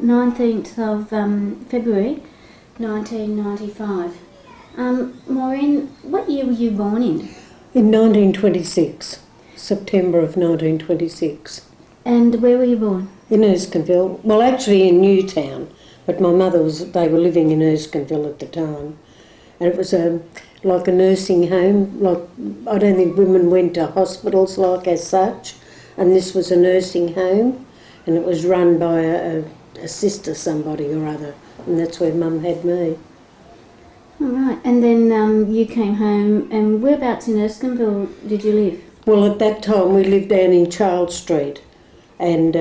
19th of February 1995. Maureen, what year were you born in? In 1926, September of 1926. And where were you born? In Erskineville. Well, actually in Newtown, but my mother they were living in Erskineville at the time. And it was like a nursing home. Like, I don't think women went to hospitals like as such. And this was a nursing home, and it was run by a sister somebody or other. And that's where Mum had me. All right. And then you came home, and whereabouts in Erskineville did you live? Well, at that time we lived down in Charles Street, and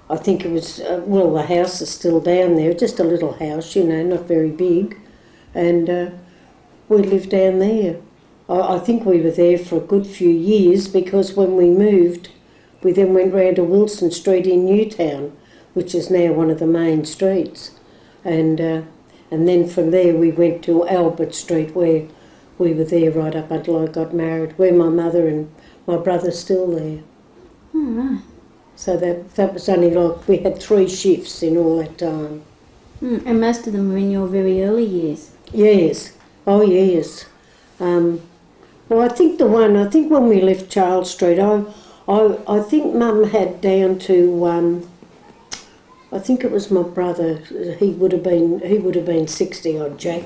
I think it was, well, the house is still down there, just a little house, you know, not very big, and we lived down there. I think we were there for a good few years, because when we moved, we then went round to Wilson Street in Newtown, which is now one of the main streets, and then from there we went to Albert Street, where we were there right up until I got married, where my mother and my brother's still there. All right. So that was only like, we had 3 shifts in all that time. And most of them were in your very early years? Yes. Oh, yes. Well, I think when we left Charles Street, I think Mum had down to, I think it was my brother, he would have been 60 odd, Jack.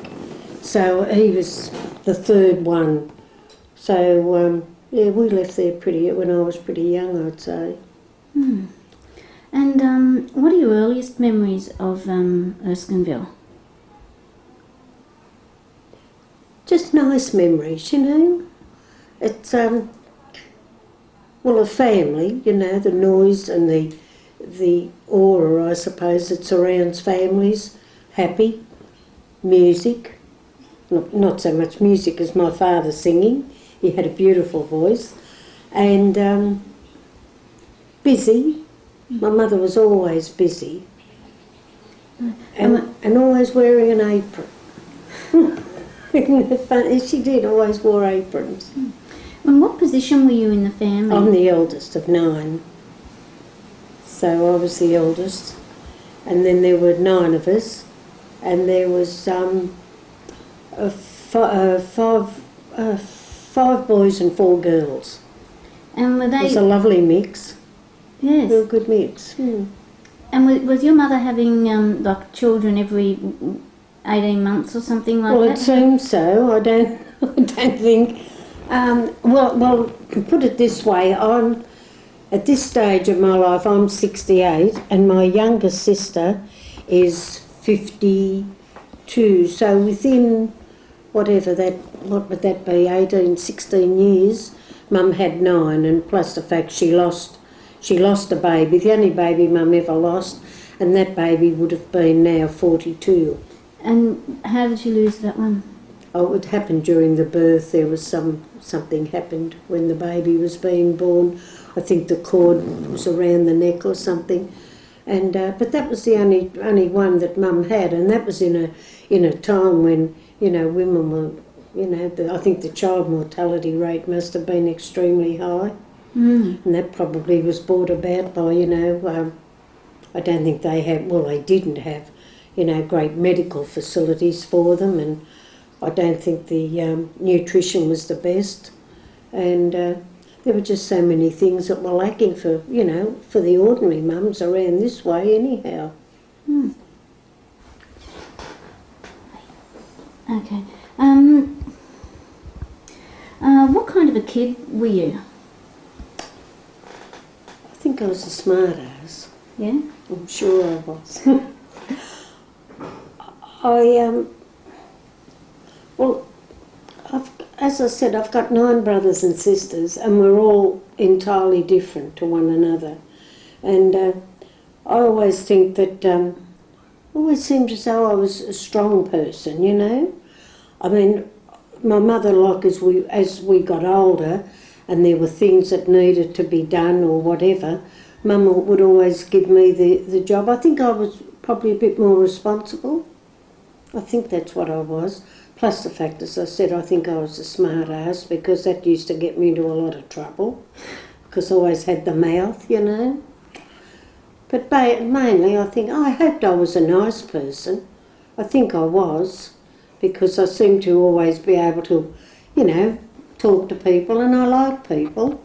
So he was the 3rd one. So, yeah, we left there when I was pretty young, I'd say. And what are your earliest memories of Erskineville? Just nice memories, you know. It's, well, a family, you know, the noise and the aura, I suppose, that surrounds families. Happy, music, not so much music as my father singing. He had a beautiful voice. And busy. My mother was always busy. And always wearing an apron. Isn't that funny? She did, always wore aprons. And what position were you in the family? I'm the eldest of 9. So I was the eldest. And then there were 9 of us. And there was 5 boys and 4 girls. And were they... It was a lovely mix. Yes. Real good mix. And was your mother having like children every 18 months or something like that? Well, it seems so. I don't think. Well, put it this way. At this stage of my life, I'm 68, and my younger sister is 52. So within what would that be? 18, 16 years. Mum had 9, and plus the fact she lost a baby, the only baby Mum ever lost, and that baby would have been now 42. And how did you lose that one? Oh, it happened during the birth. There was something happened when the baby was being born. I think the cord was around the neck or something, and but that was the only one that Mum had, and that was in a time when, you know, women were, you know, I think the child mortality rate must have been extremely high. And that probably was brought about by, you know, I don't think they didn't have, you know, great medical facilities for them, and I don't think the nutrition was the best, and there were just so many things that were lacking for, you know, for the ordinary mums around this way anyhow. Okay. What kind of a kid were you? I think I was a smart ass. Yeah? I'm sure I was. As I said, I've got 9 brothers and sisters, and we're all entirely different to one another. And I always think that, always seemed as though I was a strong person, you know. I mean, my mother, like as we got older, and there were things that needed to be done or whatever, Mum would always give me the job. I think I was probably a bit more responsible. I think that's what I was. Plus the fact, as I said, I think I was a smart ass, because that used to get me into a lot of trouble, because I always had the mouth, you know. But mainly I think, I hoped I was a nice person. I think I was, because I seemed to always be able to, you know, talk to people, and I like people.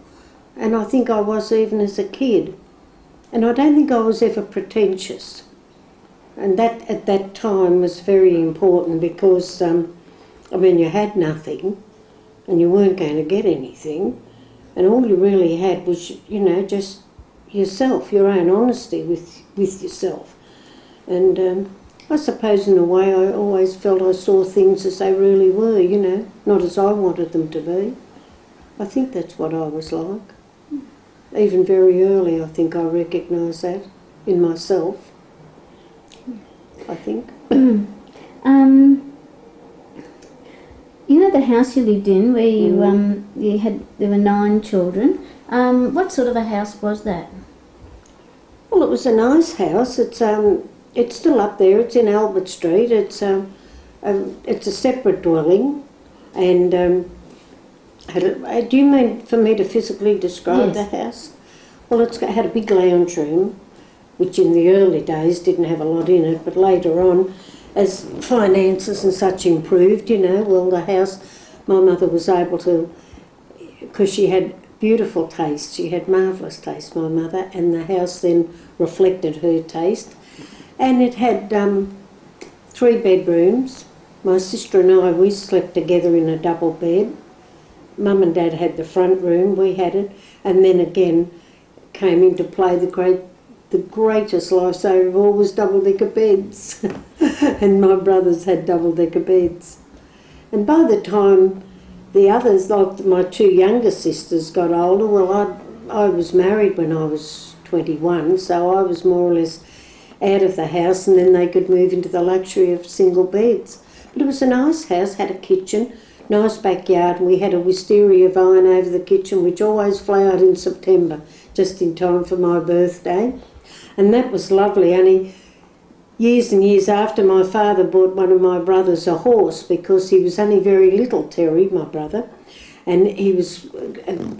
And I think I was even as a kid. And I don't think I was ever pretentious. And that at that time was very important, because, I mean, you had nothing and you weren't going to get anything, and all you really had was, you know, just yourself, your own honesty with yourself. And I suppose in a way I always felt I saw things as they really were, you know, not as I wanted them to be. I think that's what I was like. Even very early I think I recognised that in myself, I think. You know the house you lived in, where there were 9 children. What sort of a house was that? Well, it was a nice house. It's still up there. It's in Albert Street. It's a separate dwelling, and do you mean for me to physically describe the house? Well, it had a big lounge room, which in the early days didn't have a lot in it, but later on, as finances and such improved, you know, well, the house, my mother was able to, because she had beautiful taste, she had marvellous taste, my mother, and the house then reflected her taste. And it had 3 bedrooms. My sister and I, we slept together in a double bed. Mum and Dad had the front room, we had it, and then again came into play the greatest lifesaver of all was double-decker beds. And my brothers had double-decker beds. And by the time the others, like my 2 younger sisters, got older, well, I was married when I was 21, so I was more or less out of the house, and then they could move into the luxury of single beds. But it was a nice house, had a kitchen, nice backyard, and we had a wisteria vine over the kitchen, which always flowered in September, just in time for my birthday. And that was lovely. Only years and years after, my father bought one of my brothers a horse, because he was only very little, Terry, my brother, and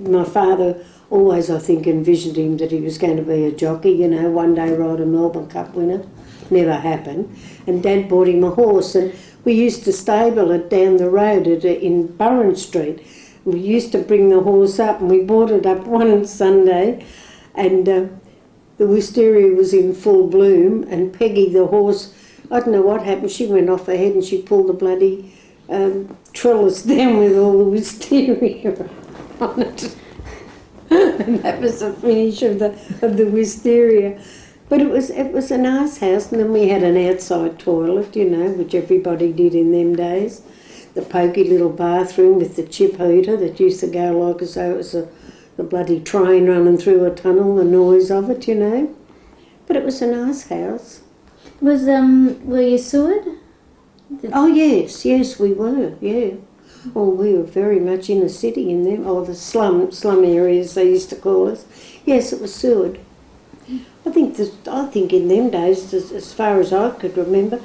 my father always, I think, envisioned him that he was going to be a jockey, you know, one day ride a Melbourne Cup winner. Never happened. And Dad bought him a horse, and we used to stable it down the road in Burren Street. We used to bring the horse up, and we brought it up one Sunday, and the wisteria was in full bloom, and Peggy, the horse, I don't know what happened, she went off her head and she pulled the bloody trellis down with all the wisteria on it. And that was the finish of the wisteria. But it was a nice house, and then we had an outside toilet, you know, which everybody did in them days. The pokey little bathroom with the chip heater that used to go like as though it was the bloody train running through a tunnel, the noise of it, you know. But it was a nice house. Were you sewered? Oh yes, we were, yeah. Well, we were very much in the city in them, or the slum areas they used to call us. Yes, it was sewered. I think in them days, as far as I could remember,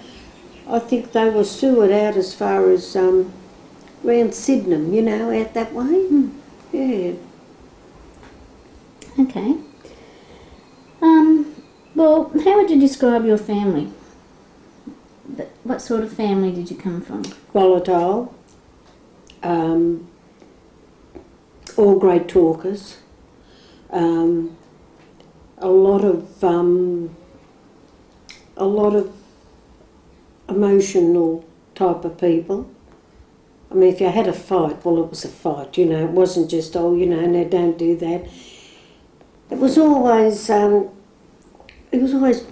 I think they were sewered out as far as round Sydenham, you know, out that way. Yeah. Okay. Well, how would you describe your family? What sort of family did you come from? Volatile. All great talkers. A lot of emotional type of people. I mean, if you had a fight, well, it was a fight, you know. It wasn't just, oh, you know, no, don't do that. It was always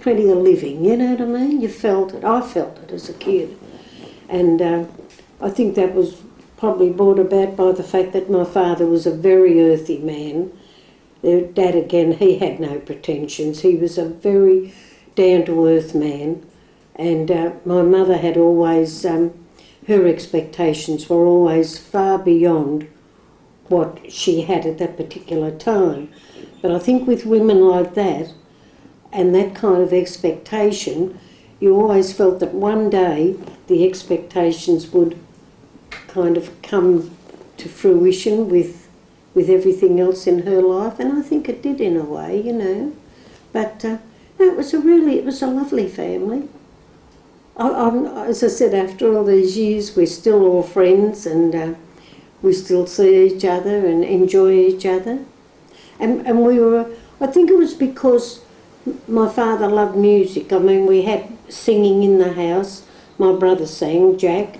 plenty of living, you know what I mean? You felt it. I felt it as a kid. And I think that was probably brought about by the fact that my father was a very earthy man. Dad, again, he had no pretensions. He was a very down-to-earth man. And my mother had always, her expectations were always far beyond what she had at that particular time. But I think with women like that, and that kind of expectation, you always felt that one day the expectations would kind of come to fruition with everything else in her life, and I think it did in a way, you know. But No, it was a lovely family. As I said, after all these years, we're still all friends, and we still see each other and enjoy each other. And we were, I think it was because my father loved music. I mean, we had singing in the house. My brother sang, Jack.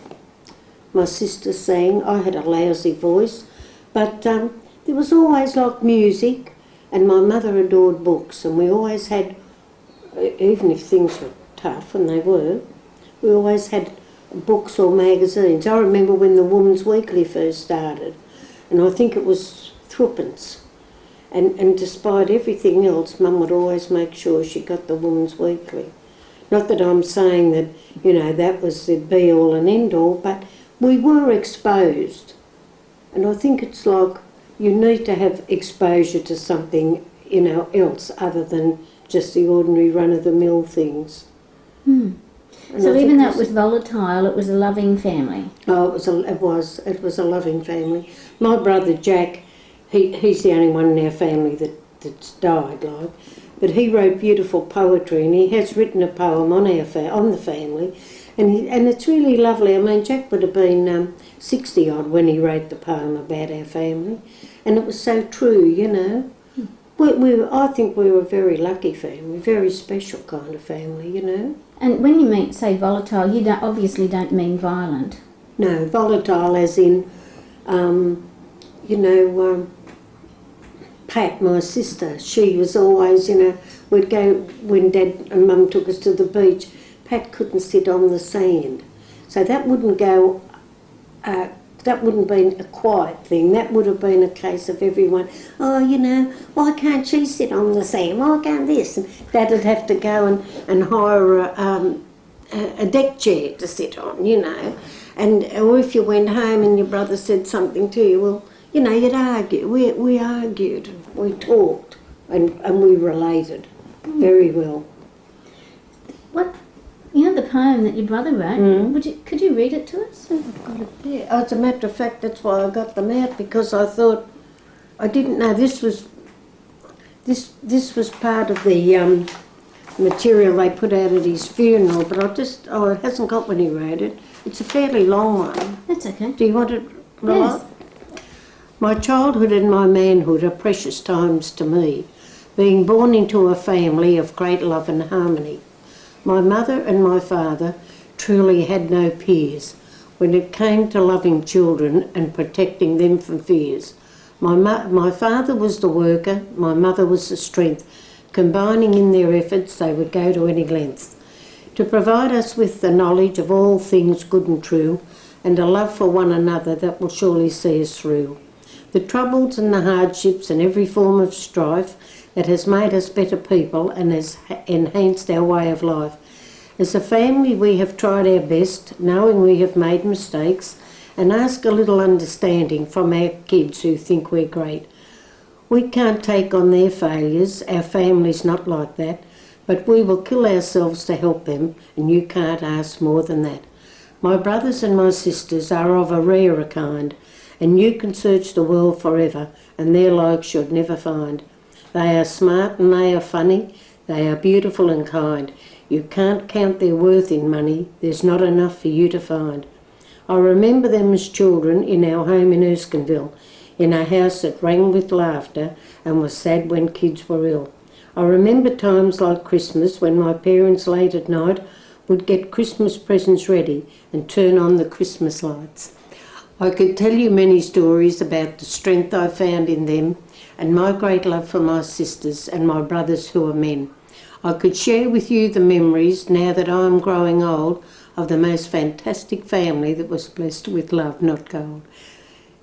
My sister sang. I had a lousy voice. But there was always like music, and my mother adored books, and we always had, even if things were tough, and they were, we always had books or magazines. I remember when the Woman's Weekly first started, and I think it was threepence. And despite everything else, Mum would always make sure she got the Woman's Weekly. Not that I'm saying that, you know, that was the be-all and end-all, but we were exposed. And I think it's like you need to have exposure to something, you know, else other than just the ordinary run-of-the-mill things. So even though it was volatile, it was a loving family. Oh, it was a loving family. My brother Jack, he's the only one in our family that's died, like, but he wrote beautiful poetry, and he has written a poem on on the family, and it's really lovely. I mean, Jack would have been 60 odd when he wrote the poem about our family, and it was so true, you know. I think we were a very lucky family, very special kind of family, you know. And when you say volatile, you obviously don't mean violent. No, volatile as in, you know, Pat, my sister, she was always, you know, we'd go, when Dad and Mum took us to the beach, Pat couldn't sit on the sand. So that wouldn't go, that wouldn't be a quiet thing. That would have been a case of everyone, oh, you know, why can't she sit on the sand? Why can't this? And Dad would have to go and hire a deck chair to sit on, you know. Or if you went home and your brother said something to you, well, you know, you'd argue. We argued, we talked, and we related very well. What, you know, the poem that your brother wrote, could you read it to us? Yeah, as a matter of fact, that's why I got them out, because I thought, I didn't know this was part of the material they put out at his funeral, but it hasn't got when he wrote it. It's a fairly long one. That's okay. Do you want it? Yes. My childhood and my manhood are precious times to me, being born into a family of great love and harmony. My mother and my father truly had no peers when it came to loving children and protecting them from fears. My father was the worker, my mother was the strength. Combining in their efforts, they would go to any length to provide us with the knowledge of all things good and true, and a love for one another that will surely see us through. The troubles and the hardships and every form of strife that has made us better people and has enhanced our way of life. As a family, we have tried our best, knowing we have made mistakes, and ask a little understanding from our kids who think we're great. We can't take on their failures, our family's not like that, but we will kill ourselves to help them, and you can't ask more than that. My brothers and my sisters are of a rarer kind, and you can search the world forever, and their like should never find. They are smart and they are funny, they are beautiful and kind. You can't count their worth in money, there's not enough for you to find. I remember them as children in our home in Erskineville, in a house that rang with laughter and was sad when kids were ill. I remember times like Christmas when my parents late at night would get Christmas presents ready and turn on the Christmas lights. I could tell you many stories about the strength I found in them and my great love for my sisters and my brothers who are men. I could share with you the memories, now that I am growing old, of the most fantastic family that was blessed with love, not gold.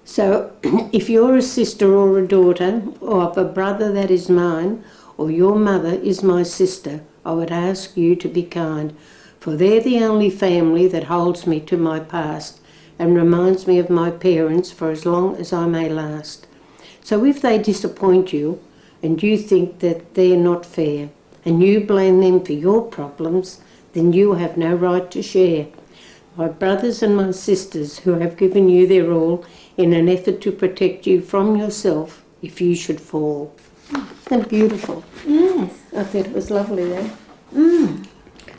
So if you're a sister or a daughter, or of a brother that is mine, or your mother is my sister, I would ask you to be kind, for they're the only family that holds me to my past and reminds me of my parents for as long as I may last. So if they disappoint you and you think that they're not fair and you blame them for your problems, then you have no right to share. My brothers and my sisters who have given you their all in an effort to protect you from yourself if you should fall. Isn't that beautiful? Yes. I thought it was lovely though. Mm.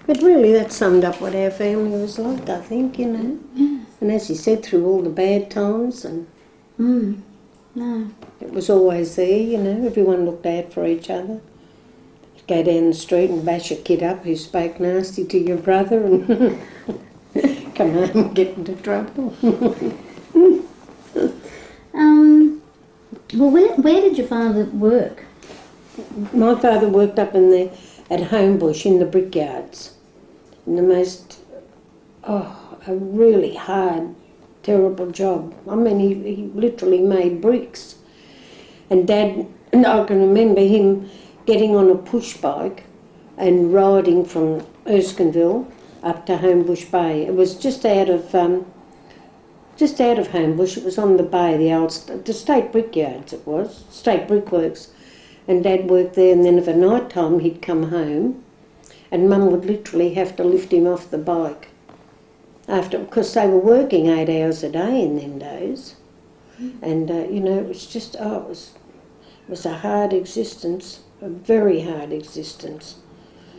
But really that summed up what our family was like, I think, you know. Yeah. And as you said, through all the bad times, and No. it was always there, you know, everyone looked out for each other. Go down the street and bash a kid up who spoke nasty to your brother and come home and get into trouble. Well, where did your father work? My father worked up at Homebush in the brickyards, in the most, a really hard, terrible job. I mean, he literally made bricks. And Dad, I can remember him getting on a push bike and riding from Erskineville up to Homebush Bay. It was just out of Homebush. It was on the bay, the State Brickyards it was, State Brickworks. And Dad worked there, and then of a night time he'd come home and Mum would literally have to lift him off the bike. Because they were working 8 hours a day in them days. And, you know, it was just, it was a hard existence, a very hard existence.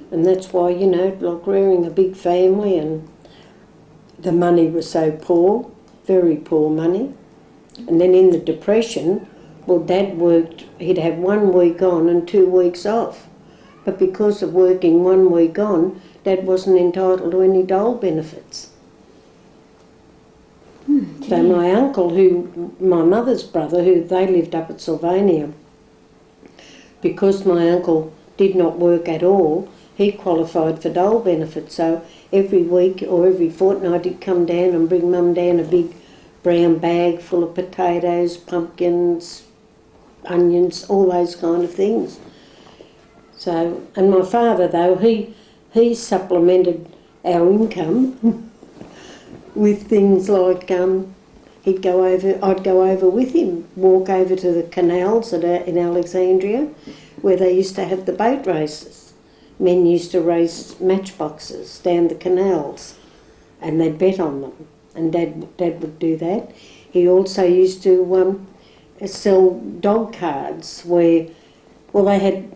And that's why, you know, like rearing a big family, and the money was so poor, very poor money. And then in the Depression, well, Dad worked, he'd have 1 week on and 2 weeks off. But because of working 1 week on, Dad wasn't entitled to any dole benefits. So my uncle, my mother's brother, they lived up at Sylvania, because my uncle did not work at all, he qualified for dole benefits. So every week or every fortnight he'd come down and bring Mum down a big brown bag full of potatoes, pumpkins, onions, all those kind of things. So, and my father though, he supplemented our income with things like I'd go over with him, walk over to the canals in Alexandria, where they used to have the boat races. Men used to race matchboxes down the canals, and they'd bet on them, and Dad would do that. He also used to sell dog cards where, well, they had,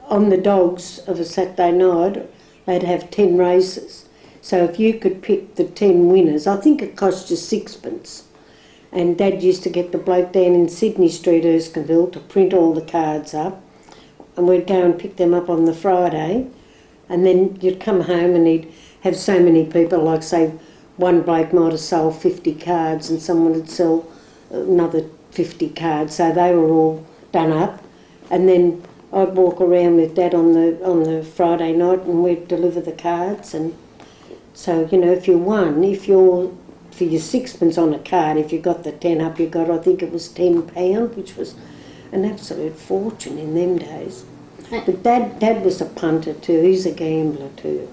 on the dogs of a Saturday night, they'd have 10 races. So if you could pick the 10 winners, I think it cost you 6pence. And Dad used to get the bloke down in Sydney Street, Erskineville, to print all the cards up. And we'd go and pick them up on the Friday. And then you'd come home and he'd have so many people, like say one bloke might have sold 50 cards and someone would sell another 50 cards. So they were all done up. And then I'd walk around with Dad on the Friday night and we'd deliver the cards. And so, you know, if you won, for your 6pence on a card, if you got the 10 up, you got, I think it was £10, which was an absolute fortune in them days. But Dad was a punter too, he's a gambler too.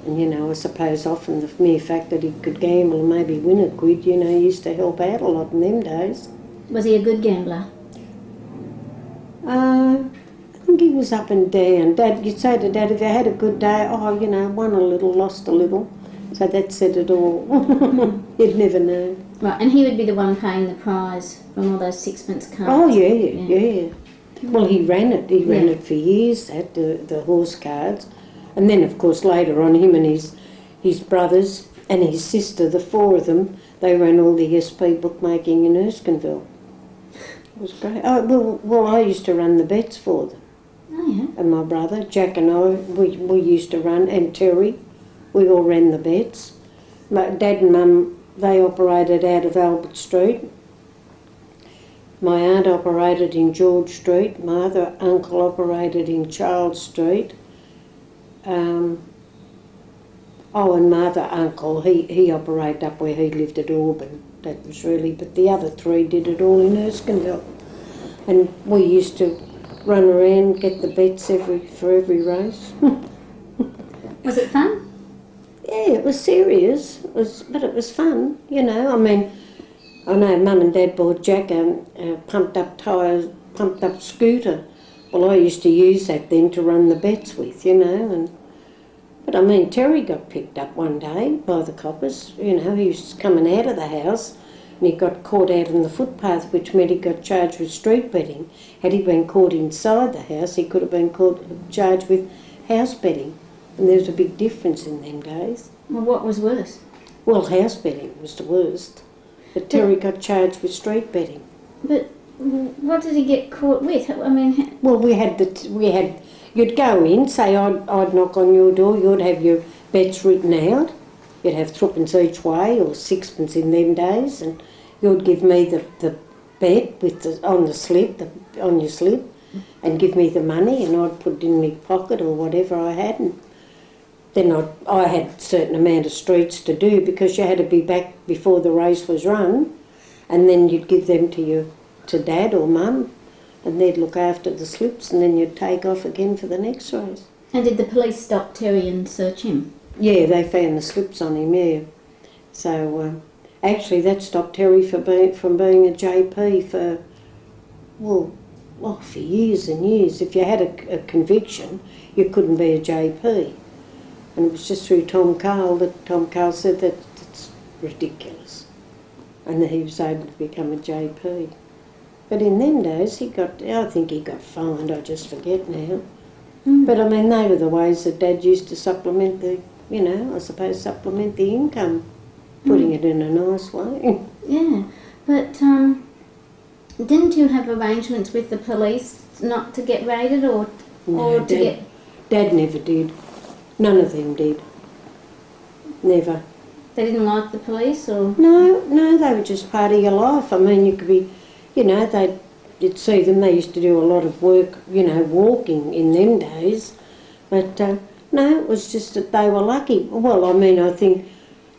And, you know, I suppose often the mere fact that he could gamble and maybe win a quid, you know, used to help out a lot in them days. Was he a good gambler? I think he was up and down. Dad, you'd say to Dad, if you had a good day, oh, you know, won a little, lost a little. So that said it all. You'd never know. Right, and he would be the one paying the prize from all those 6pence cards. Oh, yeah. Well, he ran it. He ran it for years, the horse cards. And then, of course, later on, him and his brothers and his sister, the 4 of them, they ran all the SP bookmaking in Erskineville. It was great. Oh, well, I used to run the bets for them. Oh, yeah. And my brother, Jack and I, we used to run, and Terry, we all ran the bets. My Dad and Mum, they operated out of Albert Street. My aunt operated in George Street. My other uncle operated in Charles Street. And my other uncle, he operated up where he lived at Auburn. That was really, but the other 3 did it all in Erskineville. And we used to run around, get the bets for every race. Was it fun? Yeah, it was serious, but it was fun, you know. I mean, I know Mum and Dad bought Jack a pumped up scooter. Well, I used to use that then to run the bets with, you know. But I mean, Terry got picked up one day by the coppers. You know, he was coming out of the house and he got caught out on the footpath, which meant he got charged with street betting. Had he been caught inside the house, he could have been charged with house betting. And there was a big difference in them days. Well, what was worse? Well, house betting was the worst. But Terry got charged with street betting. But what did he get caught with? I mean... Well, you'd go in, say I'd knock on your door, you'd have your bets written out. You'd have threepence each way, or sixpence in them days, and you'd give me the bet with on your slip, and give me the money, and I'd put it in my pocket or whatever I had. And then I had a certain amount of streets to do, because you had to be back before the race was run, and then you'd give them to Dad or Mum, and they'd look after the slips, and then you'd take off again for the next race. And did the police stop Terry and search him? Yeah, they found the slips on him, yeah. So actually that stopped Terry from being a JP for years and years. If you had a conviction, you couldn't be a JP. And it was just through Tom Carl that Tom Carl said that it's ridiculous, and that he was able to become a JP. But in them days, I think he got fined, I just forget now. But I mean, they were the ways that Dad used to supplement the income, putting it in a nice way. Yeah, but didn't you have arrangements with the police not to get raided or to get... Dad never did. None of them did. Never. They didn't like the police, or...? No, they were just part of your life. I mean, you could be, you'd see them, they used to do a lot of work, walking in them days. But no, it was just that they were lucky. Well, I mean, I think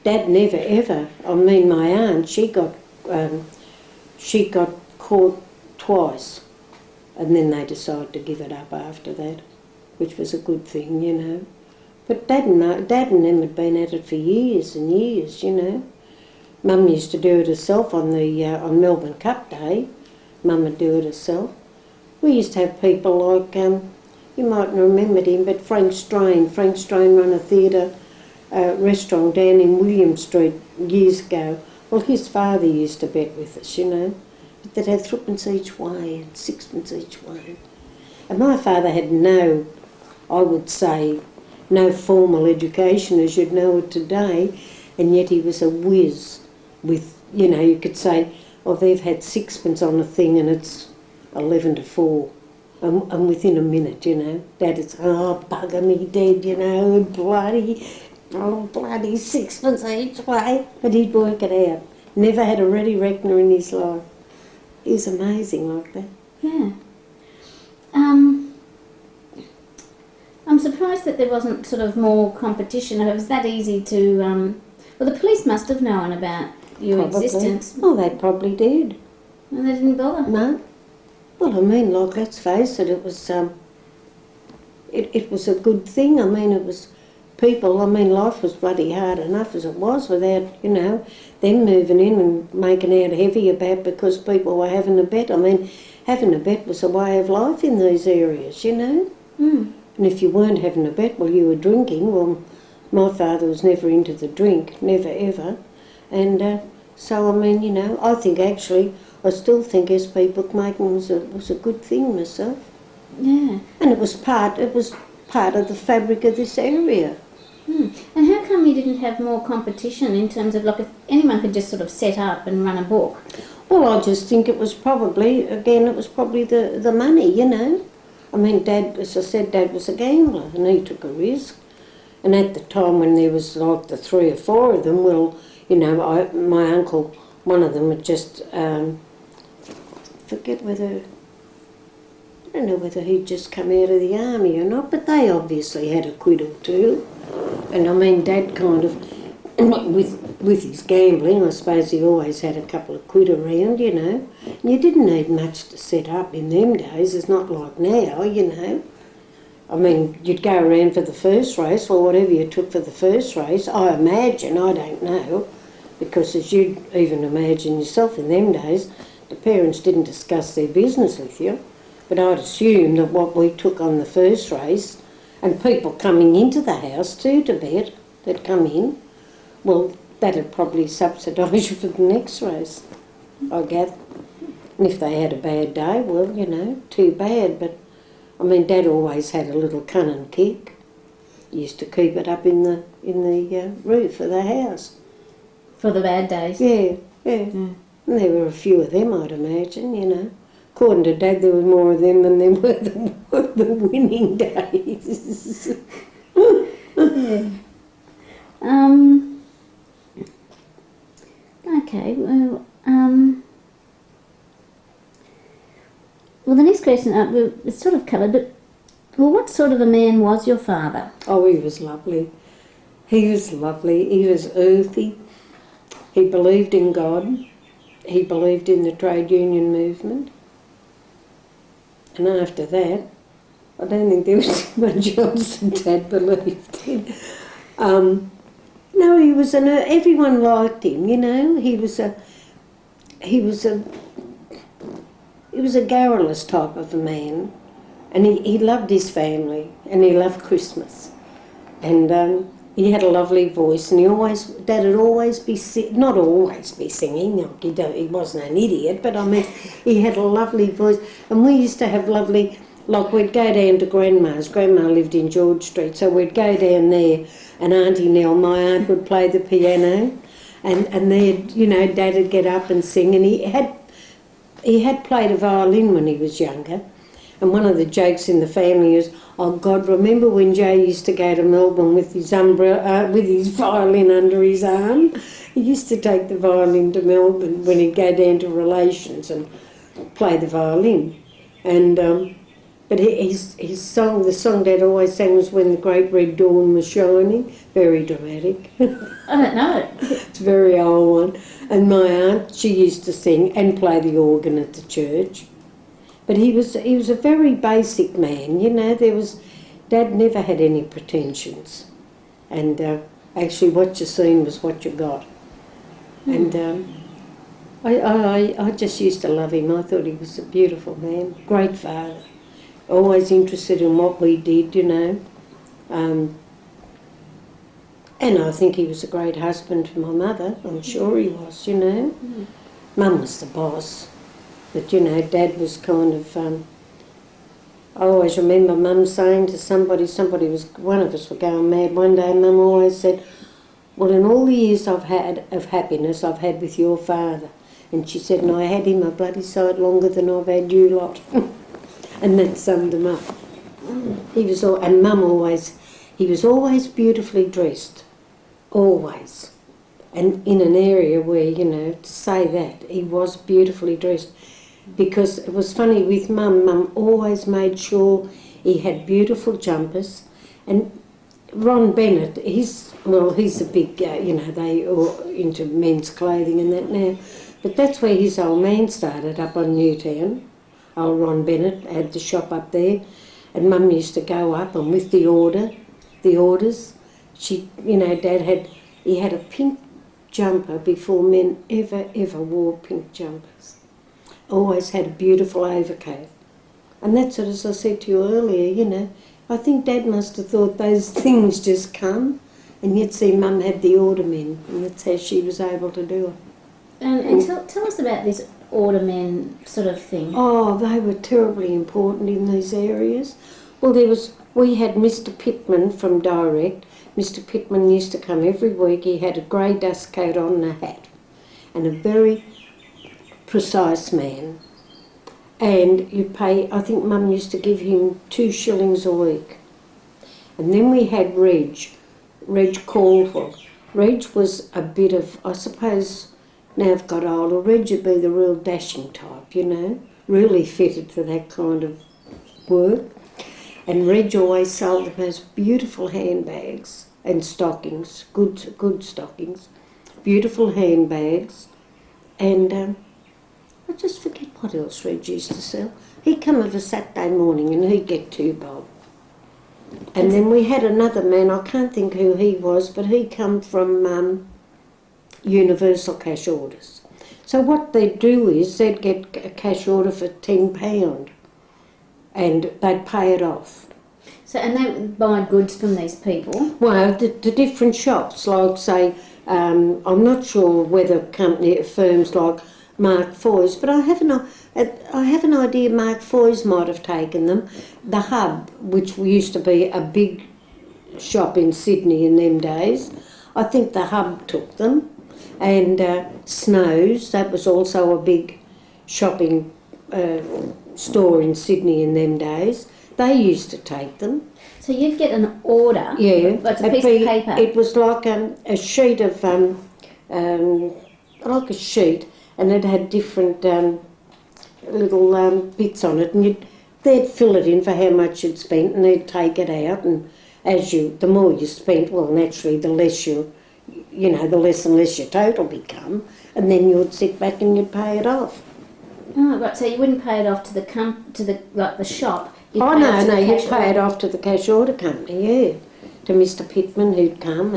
Dad never ever, my aunt, she got caught twice, and then they decided to give it up after that, which was a good thing, But Dad and them had been at it for years and years, Mum used to do it herself on Melbourne Cup Day. Mum would do it herself. We used to have people like, you mightn't remember him, but Frank Strain. Frank Strain ran a theatre restaurant down in William Street years ago. Well, his father used to bet with us, But they'd have threepence each way and sixpence each way. And my father had no formal education as you'd know it today, and yet he was a whiz with, you could say, they've had sixpence on a thing and it's 11 to 4. And within a minute, Dad is, bugger me dead, bloody sixpence each way. But he'd work it out. Never had a ready reckoner in his life. He was amazing like that. Yeah. I'm surprised that there wasn't sort of more competition. It was that easy to... well, the police must have known about your existence. Well, they probably did. And they didn't bother? No. Well, let's face it, it was it was a good thing. It was people, life was bloody hard enough as it was without, them moving in and making out heavy about because people were having a bet. Having a bet was a way of life in these areas, And if you weren't having a bet, you were drinking. Well, my father was never into the drink, never ever. And so, I think I still think SP bookmaking was a good thing myself. Yeah. And it was part of the fabric of this area. And how come you didn't have more competition in terms of, if anyone could just sort of set up and run a book? Well, I just think it was probably the money, Dad, as I said, Dad was a gambler and he took a risk. And at the time when there was the 3 or 4 of them, my uncle, one of them had just, I don't know whether he'd just come out of the army or not, but they obviously had a quid or two. And Dad kind of, with his gambling, I suppose he always had a couple of quid around, And you didn't need much to set up in them days. It's not like now, You'd go around for the first race, or whatever you took for the first race. I imagine, I don't know, because as you'd even imagine yourself in them days, the parents didn't discuss their business with you. But I'd assume that what we took on the first race, and people coming into the house too to bet, that come in, well, that'd probably subsidise you for the next race, I gather. And if they had a bad day, well, you know, too bad. But, I mean, Dad always had a little cunning kick. He used to keep it up in the roof of the house. For the bad days? Yeah. And there were a few of them, I'd imagine, you know. According to Dad, there was more of them than there were the winning days. Yeah. Okay, well, well, the next question, it's sort of covered, but, well, what sort of a man was your father? Oh, he was lovely. He was lovely. He was earthy. He believed in God. He believed in the trade union movement. And after that, I don't think there was much else that Dad believed in. No, he was everyone liked him, you know. He was a garrulous type of a man, and he loved his family, and he loved Christmas, and he had a lovely voice, and Dad would always be not always be singing. He wasn't an idiot, but I mean, he had a lovely voice, and we used to have lovely. Like, we'd go down to Grandma's. Grandma lived in George Street, so we'd go down there, and Auntie Nell, my aunt, would play the piano, and there, you know, Dad would get up and sing, and he had played a violin when he was younger, and one of the jokes in the family is, oh God, remember when Joe used to go to Melbourne with his umbrella, with his violin under his arm? He used to take the violin to Melbourne when he'd go down to relations and play the violin, and. But his song, the song Dad always sang was When the Great Red Dawn Was Shining. Very dramatic. I don't know it. It's a very old one. And my aunt, she used to sing and play the organ at the church. But he was a very basic man, you know. Dad never had any pretensions. And actually what you seen was what you got. And I just used to love him. I thought he was a beautiful man, great father. Always interested in what we did, you know. And I think he was a great husband to my mother. I'm sure he was, you know. Mum was the boss. But, you know, Dad was kind of... I always remember Mum saying to one of us were going mad one day, Mum always said, well, in all the years I've had of happiness I've had with your father. And she said, and I had him a bloody sight longer than I've had you lot. And that summed him up. He was always beautifully dressed, always. And in an area where, you know, to say that, he was beautifully dressed. Because it was funny with Mum always made sure he had beautiful jumpers. And Ron Bennett, he's a big, you know, they are into men's clothing and that now. But that's where his old man started, up on Newtown. Old Ron Bennett had the shop up there, and Mum used to go up, and with the orders, she, you know, Dad had a pink jumper before men ever wore pink jumpers. Always had a beautiful overcoat. And that's what, as I said to you earlier, you know, I think Dad must have thought those things just come, and yet see Mum had the ordermen, and that's how she was able to do it. And tell us about this ordermen sort of thing. Oh, they were terribly important in these areas. Well, we had Mr. Pittman from Direct. Mr. Pittman used to come every week. He had a grey dust coat on and a hat, and a very precise man. And you'd pay, I think Mum used to give him 2 shillings a week. And then we had Reg Caldwell. Reg was a bit of, I suppose, now I've got older, Reg would be the real dashing type, you know, really fitted for that kind of work. And Reg always sold the most beautiful handbags and stockings, good stockings, beautiful handbags. And I just forget what else Reg used to sell. He'd come of a Saturday morning and he'd get 2 bob. And then we had another man, I can't think who he was, but he come from Universal Cash Orders. So what they'd do is they'd get a cash order for £10 and they'd pay it off. So, and they would buy goods from these people? Well, the different shops, like say I'm not sure whether firms like Mark Foy's, but I have an idea Mark Foy's might have taken them. The Hub, which used to be a big shop in Sydney in them days, I think the Hub took them. And Snow's, that was also a big shopping store in Sydney in them days. They used to take them. So you'd get an order. Yeah, But it's a piece of paper. It was like a sheet of like a sheet, and it had different little bits on it, and they'd fill it in for how much you'd spent, and they'd take it out, and the more you spent, well, naturally, the less the less and less your total become, and then you'd sit back and you'd pay it off. Oh, right. So you wouldn't pay it off to the shop. You'd You'd pay it off to the cash order company, yeah, to Mr. Pittman who'd come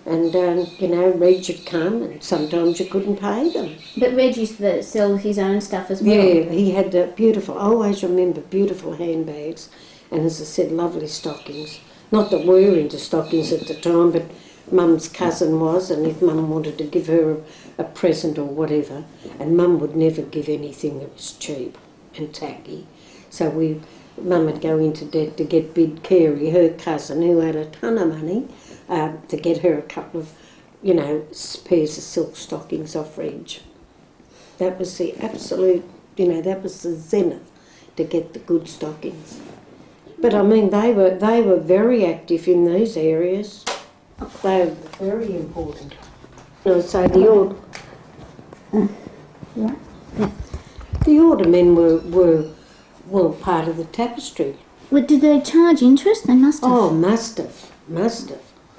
and Reg would come, and sometimes you couldn't pay them. But Reg used to sell his own stuff as well. Yeah, he had I always remember beautiful handbags, and as I said, lovely stockings. Not that we were into stockings at the time, but Mum's cousin was, and if Mum wanted to give her a present or whatever, and Mum would never give anything that was cheap and tacky. So Mum would go into debt to get Bid Carey, her cousin, who had a ton of money, to get her a couple of, pairs of silk stockings off Reg. That was the absolute, that was the zenith, to get the good stockings. But I mean, they were very active in these areas. They were very important. So the ordermen were part of the tapestry. Well, did they charge interest? They must have. Oh, must have.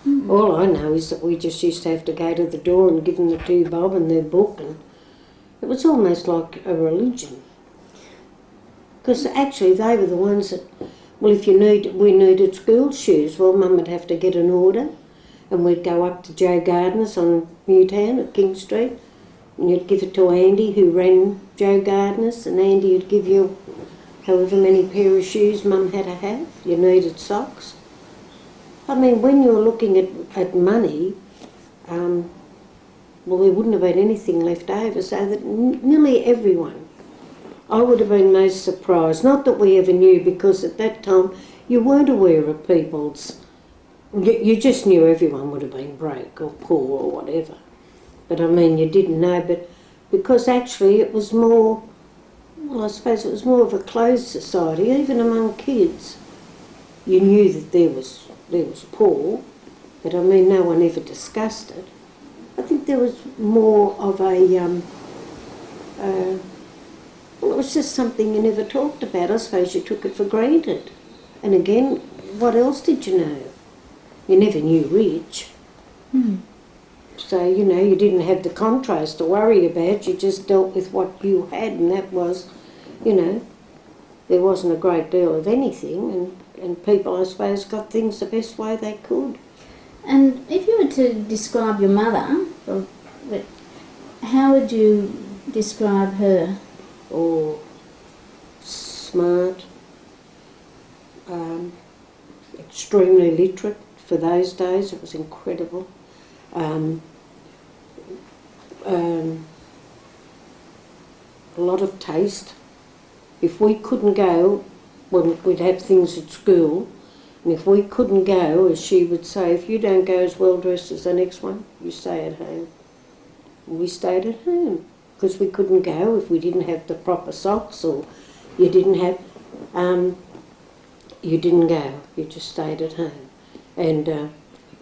Mm. All I know is that we just used to have to go to the door and give them the 2 bob and their book, and it was almost like a religion. Because actually they were the ones that, well, we needed school shoes, well, Mum would have to get an order, and we'd go up to Joe Gardner's on Newtown at King Street, and you'd give it to Andy, who ran Joe Gardner's, and Andy would give you however many pair of shoes Mum had to have. You needed socks. I mean, when you were looking at money, well, there wouldn't have been anything left over, so that nearly everyone, I would have been most surprised. Not that we ever knew, because at that time you weren't aware of people's, you just knew everyone would have been broke or poor or whatever. But I mean, you didn't know, but because actually it was more, well, I suppose it was more of a closed society, even among kids. You knew that there was poor, but I mean, no one ever discussed it. I think there was more of a, well, it was just something you never talked about. I suppose you took it for granted. And again, what else did you know? You never knew which. Mm. So, you didn't have the contrast to worry about. You just dealt with what you had, and that was, there wasn't a great deal of anything, and people, I suppose, got things the best way they could. And if you were to describe your mother, how would you describe her? Or smart, extremely literate for those days. It was incredible. A lot of taste. If we couldn't go, when we'd have things at school, and if we couldn't go, as she would say, if you don't go as well dressed as the next one, you stay at home. And we stayed at home because we couldn't go if we didn't have the proper socks, or you didn't have, you didn't go, you just stayed at home. And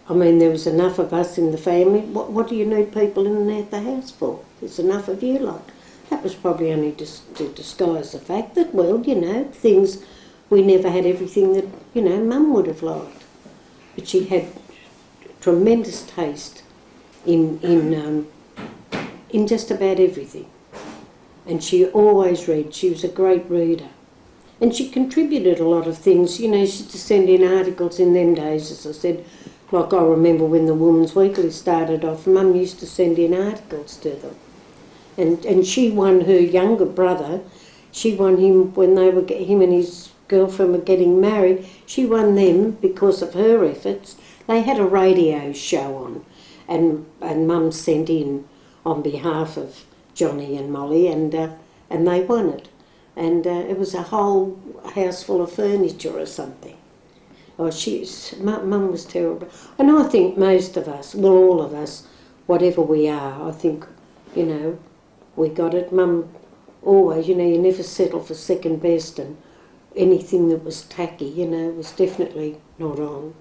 I mean, there was enough of us in the family. What do you need people in and out the house for? There's enough of you lot. That was probably only to disguise the fact that, well, things, we never had everything that, Mum would have liked. But she had tremendous taste in just about everything. And she always read. She was a great reader. And she contributed a lot of things. She used to send in articles in them days, as I said. Like I remember when the Woman's Weekly started off, Mum used to send in articles to them. And she won her younger brother, she won him when him and his girlfriend were getting married. She won them because of her efforts. They had a radio show on, and Mum sent in on behalf of Johnny and Molly, and they won it. And it was a whole house full of furniture or something. Oh, Mum was terrible. And I think most of us, well, all of us, whatever we are, I think, you know, we got it. Mum always, you know, you never settle for second best, and anything that was tacky, you know, was definitely not on.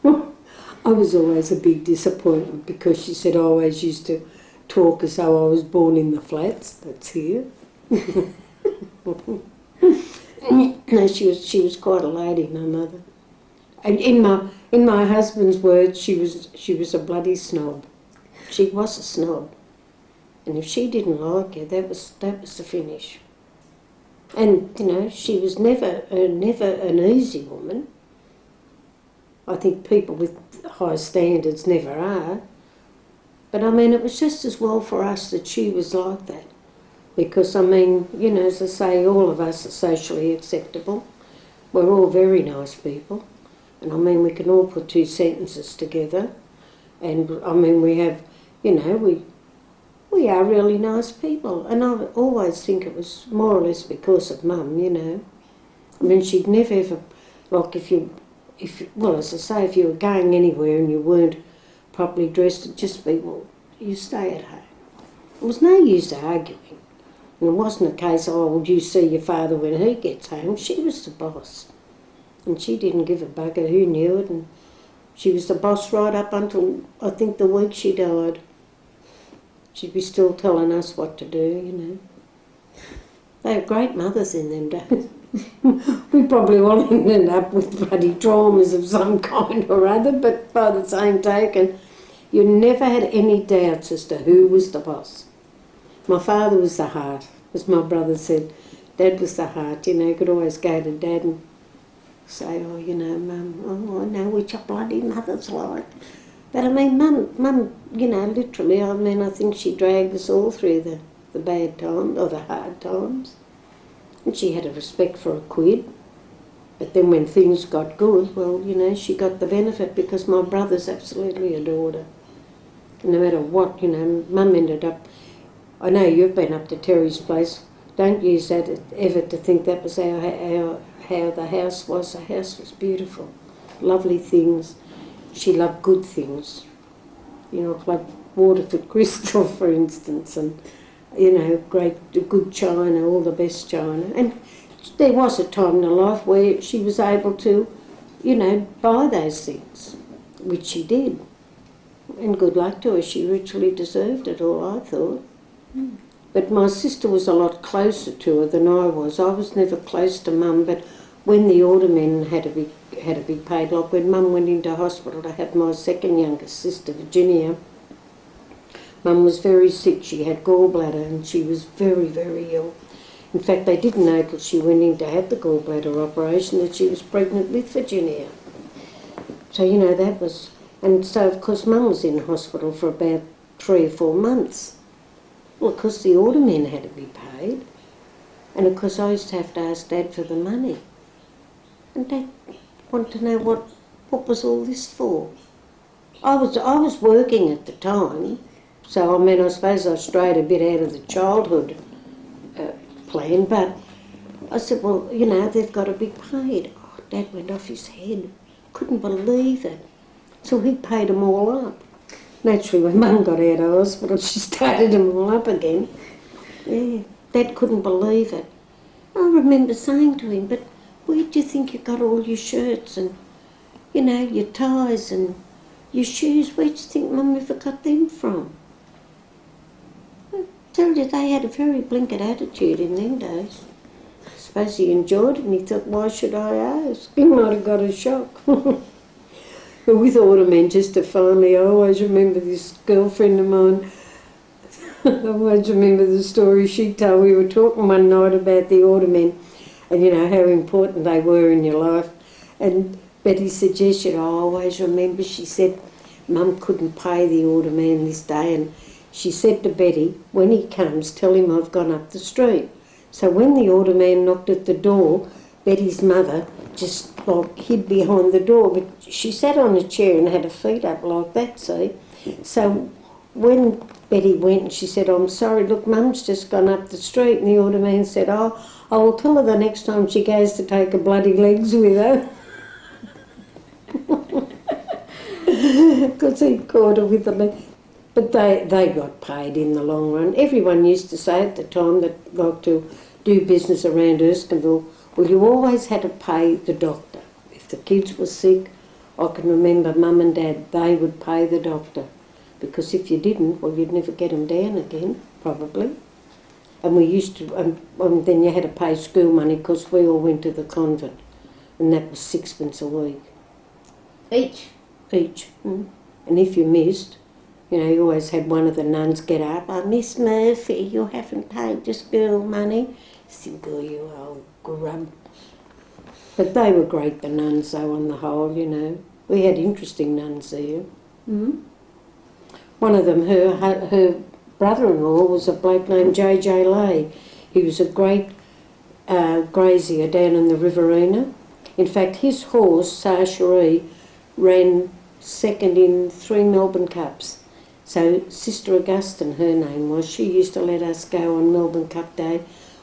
I was always a big disappointment because she said I always used to talk as though I was born in the flats. That's here. No, she was quite a lady, my mother. And in my husband's words, she was a bloody snob. She was a snob, and if she didn't like you, that was the finish. And you know, she was never an easy woman. I think people with high standards never are. But I mean, it was just as well for us that she was like that. Because, I mean, you know, as I say, all of us are socially acceptable. We're all very nice people. And, I mean, we can all put two sentences together. And, I mean, we have, you know, we are really nice people. And I always think it was more or less because of Mum, you know. I mean, she'd never ever, like, well, as I say, if you were going anywhere and you weren't properly dressed, it'd just be, well, you stay at home. There was no use arguing. And it wasn't a case, oh, well, you see your father when he gets home. She was the boss. And she didn't give a bugger who knew it. And she was the boss right up until, I think, the week she died. She'd be still telling us what to do, you know. They were great mothers in them days. We probably all ended up with bloody traumas of some kind or other, but by the same token, you never had any doubts as to who was the boss. My father was the heart, as my brother said. Dad was the heart, you know. You could always go to Dad and say, oh, you know, Mum, oh, I know which your bloody mother's like. But I mean, Mum, you know, literally, I mean, I think she dragged us all through the bad times, or the hard times. And she had a respect for a quid. But then when things got good, well, you know, she got the benefit because my brothers absolutely adored her. And no matter what, you know, Mum ended up, I know you've been up to Terry's place. Don't use that ever to think that was how the house was. The house was beautiful. Lovely things. She loved good things. You know, like Waterford crystal, for instance, and, you know, good china, all the best china. And there was a time in her life where she was able to, you know, buy those things, which she did. And good luck to her. She richly deserved it all, I thought. But my sister was a lot closer to her than I was. I was never close to Mum, but when the ordermen had to be paid, like when Mum went into hospital to have my second youngest sister, Virginia, Mum was very sick. She had gallbladder and she was very, very ill. In fact, they didn't know till she went in to have the gallbladder operation that she was pregnant with Virginia. So, you know, that was... And so, of course, Mum was in hospital for about 3 or 4 months. Well, of course, the ordermen had to be paid. And, of course, I used to have to ask Dad for the money. And Dad wanted to know what was all this for. I was working at the time, so, I mean, I suppose I strayed a bit out of the childhood plan, but I said, well, you know, they've got to be paid. Oh, Dad went off his head. Couldn't believe it. So he paid them all up. Naturally, when Mum got out of hospital, she started them all up again. Yeah, Dad couldn't believe it. I remember saying to him, but where do you think you got all your shirts and, you know, your ties and your shoes? Where do you think Mum ever got them from? I tell you, they had a very blinkered attitude in them days. I suppose he enjoyed it and he thought, why should I ask? He might have got a shock. But with ordermen, just to finally, I always remember this girlfriend of mine. I always remember the story she told. We were talking one night about the ordermen and, you know, how important they were in your life. And Betty said, yes, I always remember. She said, Mum couldn't pay the orderman this day. And she said to Betty, when he comes, tell him I've gone up the street. So when the orderman knocked at the door, Betty's mother just like hid behind the door, but she sat on a chair and had her feet up like that, see? So when Betty went and she said, I'm sorry, look, Mum's just gone up the street, and the order man said, oh, I will tell her the next time she goes to take her bloody legs with her. Because he caught her with the leg. But they got paid in the long run. Everyone used to say at the time that like to do business around Erskineville, well, you always had to pay the doctor. If the kids were sick, I can remember Mum and Dad, they would pay the doctor. Because if you didn't, well, you'd never get them down again, probably. And we used to, and then you had to pay school money because we all went to the convent. And that was 6pence a week. Each? Each. And if you missed, you know, you always had one of the nuns get up, oh, Miss Murphy, you haven't paid your school money. Simple, you old grub. But they were great, the nuns, though, on the whole, you know. We had interesting nuns there. Mm. One of them, her brother-in-law was a bloke named J.J. Lay. He was a great grazier down in the Riverina. In fact, his horse, SRA, ran second in 3 Melbourne Cups. So Sister Augustine, her name was, she used to let us go on Melbourne Cup Day,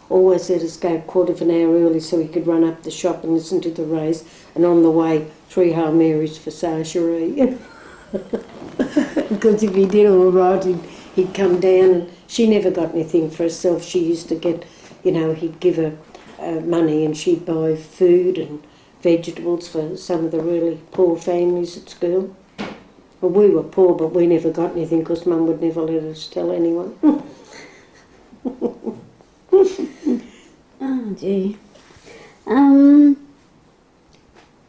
always let us go a quarter of an hour early so we could run up the shop and listen to the race, and on the way, 3 Hail Marys for SRA. Because if he did all right, he'd come down, and she never got anything for herself. She used to get, you know, he'd give her money and she'd buy food and vegetables for some of the really poor families at school. Well, we were poor, but we never got anything because Mum would never let us tell anyone. Oh, gee.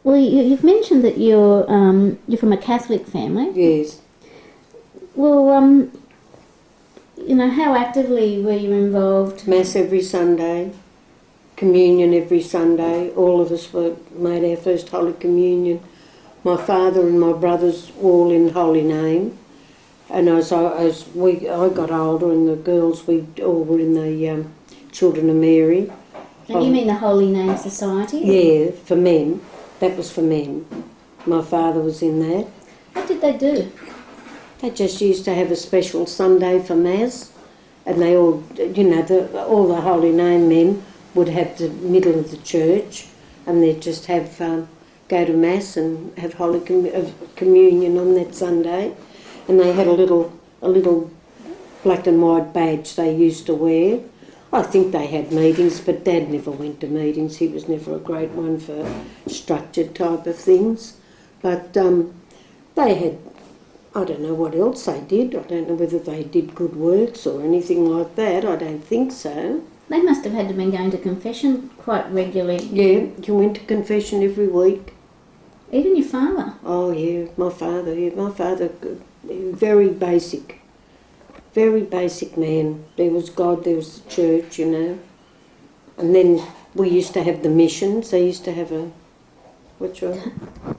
Well, you've mentioned that you're from a Catholic family. Yes. Well, you know, how actively were you involved? Mass every Sunday, communion every Sunday. All of us made our first Holy Communion. My father and my brothers were all in Holy Name. And as I got older and the girls, we all were in the Children of Mary. And you mean the Holy Name Society? Yeah, for men. That was for men. My father was in that. What did they do? They just used to have a special Sunday for Mass, and they all, you know, all the Holy Name men would have the middle of the church, and they'd just have go to Mass and have Holy Communion on that Sunday, and they had a little black and white badge they used to wear. I think they had meetings, but Dad never went to meetings. He was never a great one for structured type of things. But they had, I don't know what else they did. I don't know whether they did good works or anything like that. I don't think so. They must have had to have been going to confession quite regularly. Yeah, you went to confession every week. Even your father? Oh, yeah, my father, very basic. Very basic man. There was God, there was the church, you know. And then we used to have the missions. They used to have a... What's wrong?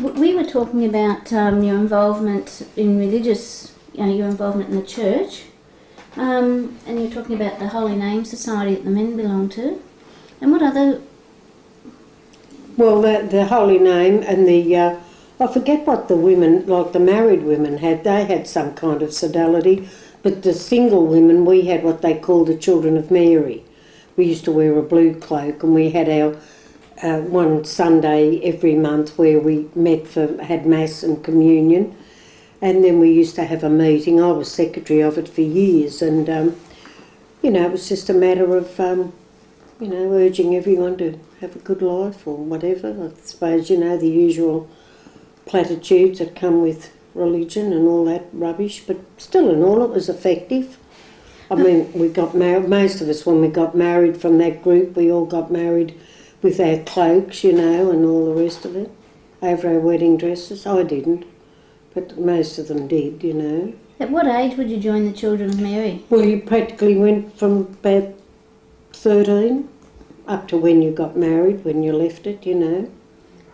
We were talking about your involvement in religious, your involvement in the church. And you're talking about the Holy Name Society that the men belong to. And what other... Well, the Holy Name and the... I forget what the women, like the married women had. They had some kind of fidelity. But the single women, we had what they called the Children of Mary. We used to wear a blue cloak, and we had our one Sunday every month where we had Mass and Communion. And then we used to have a meeting. I was secretary of it for years. And, you know, it was just a matter of, you know, urging everyone to have a good life or whatever. I suppose, you know, the usual platitudes that come with religion and all that rubbish, but still in all it was effective. I mean, we got married, most of us when we got married from that group, we all got married with our cloaks, you know, and all the rest of it, over our wedding dresses. I didn't, but most of them did, you know. At what age would you join the Children of Mary? Well, you practically went from about 13 up to when you got married, when you left it, you know.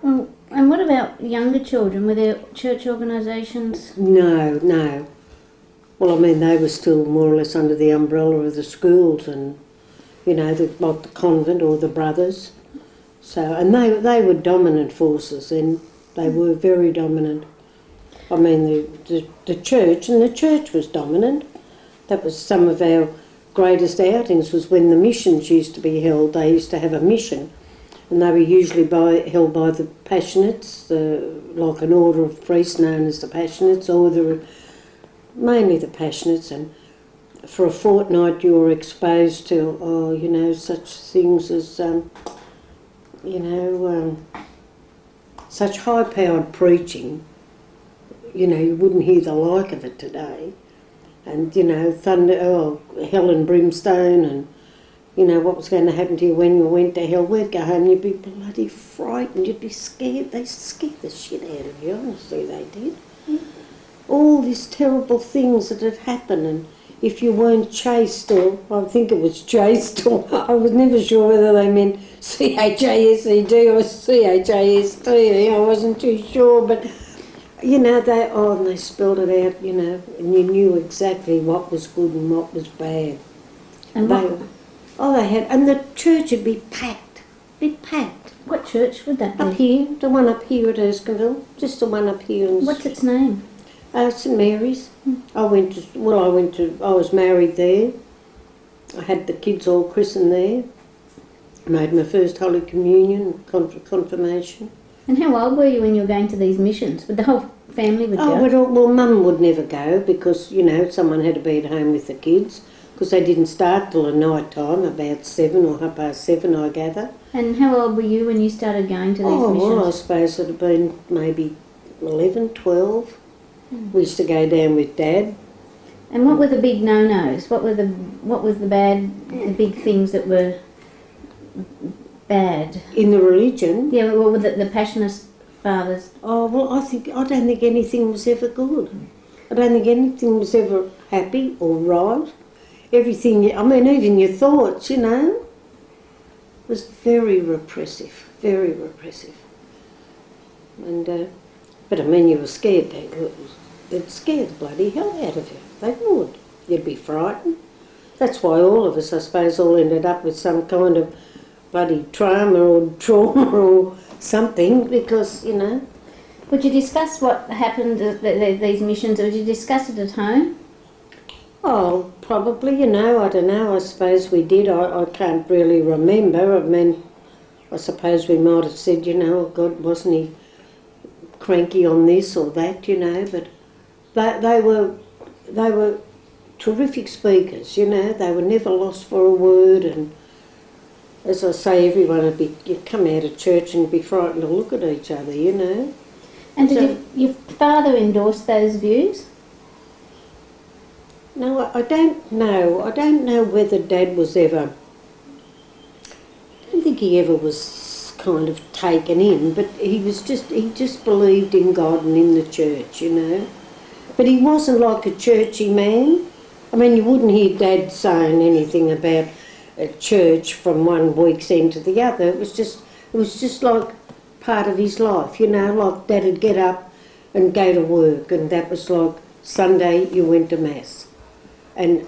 Well, and what about younger children? Were there church organisations? No. Well, I mean, they were still more or less under the umbrella of the schools and, you know, like the convent or the brothers. So, and they were dominant forces, and they were very dominant. I mean, the church, and the church was dominant. That was some of our greatest outings, was when the missions used to be held. They used to have a mission, and they were usually held by the Passionates, like an order of priests known as the Passionates, or mainly the Passionates. And for a fortnight you were exposed to, such things as, such high-powered preaching. You wouldn't hear the like of it today. And, thunder, hell and brimstone, and, what was going to happen to you when you went to hell. We'd go home and you'd be bloody frightened, you'd be scared. They scared the shit out of you, honestly they did. All these terrible things that had happened, and if you weren't chaste, or I think it was chaste, or I was never sure whether they meant C-H-A-S-E-D or C-H-A-S-T, I wasn't too sure, but and they spelled it out, and you knew exactly what was good and what was bad. And and the church would be packed, What church would that be? Up here, the one up here at Erskineville, just the one up here. What's its name? St Mary's. I was married there. I had the kids all christened there. Made my first Holy Communion, confirmation. And how old were you when you were going to these missions? Would the whole family would go? Well, Mum would never go because, someone had to be at home with the kids, because they didn't start till the night time, about 7 or 7:30, I gather. And how old were you when you started going to these missions? Well, I suppose it had been maybe 11, 12. We used to go down with Dad. And what were the big no-nos? What was the big things that were bad? In the religion? Yeah, what were the Passionist fathers? Oh, well, I don't think anything was ever good. I don't think anything was ever happy or right. Everything, even your thoughts, was very repressive, very repressive. And, but you were scared. They'd scare the bloody hell out of you. They would. You'd be frightened. That's why all of us, I suppose, all ended up with some kind of bloody trauma or something, because, Would you discuss what happened at these missions, or would you discuss it at home? Oh, probably, I don't know, I suppose we did. I can't really remember. I suppose we might have said, oh God, wasn't he cranky on this or that, but they were terrific speakers, they were never lost for a word, and as I say, everyone you'd come out of church and be frightened to look at each other, And did your father endorse those views? No, I don't know. I don't know whether Dad was ever... I don't think he ever was kind of taken in, but he just believed in God and in the church, But he wasn't like a churchy man. You wouldn't hear Dad saying anything about a church from one week's end to the other. It was just like part of his life, like Dad would get up and go to work, and that was like Sunday you went to Mass. And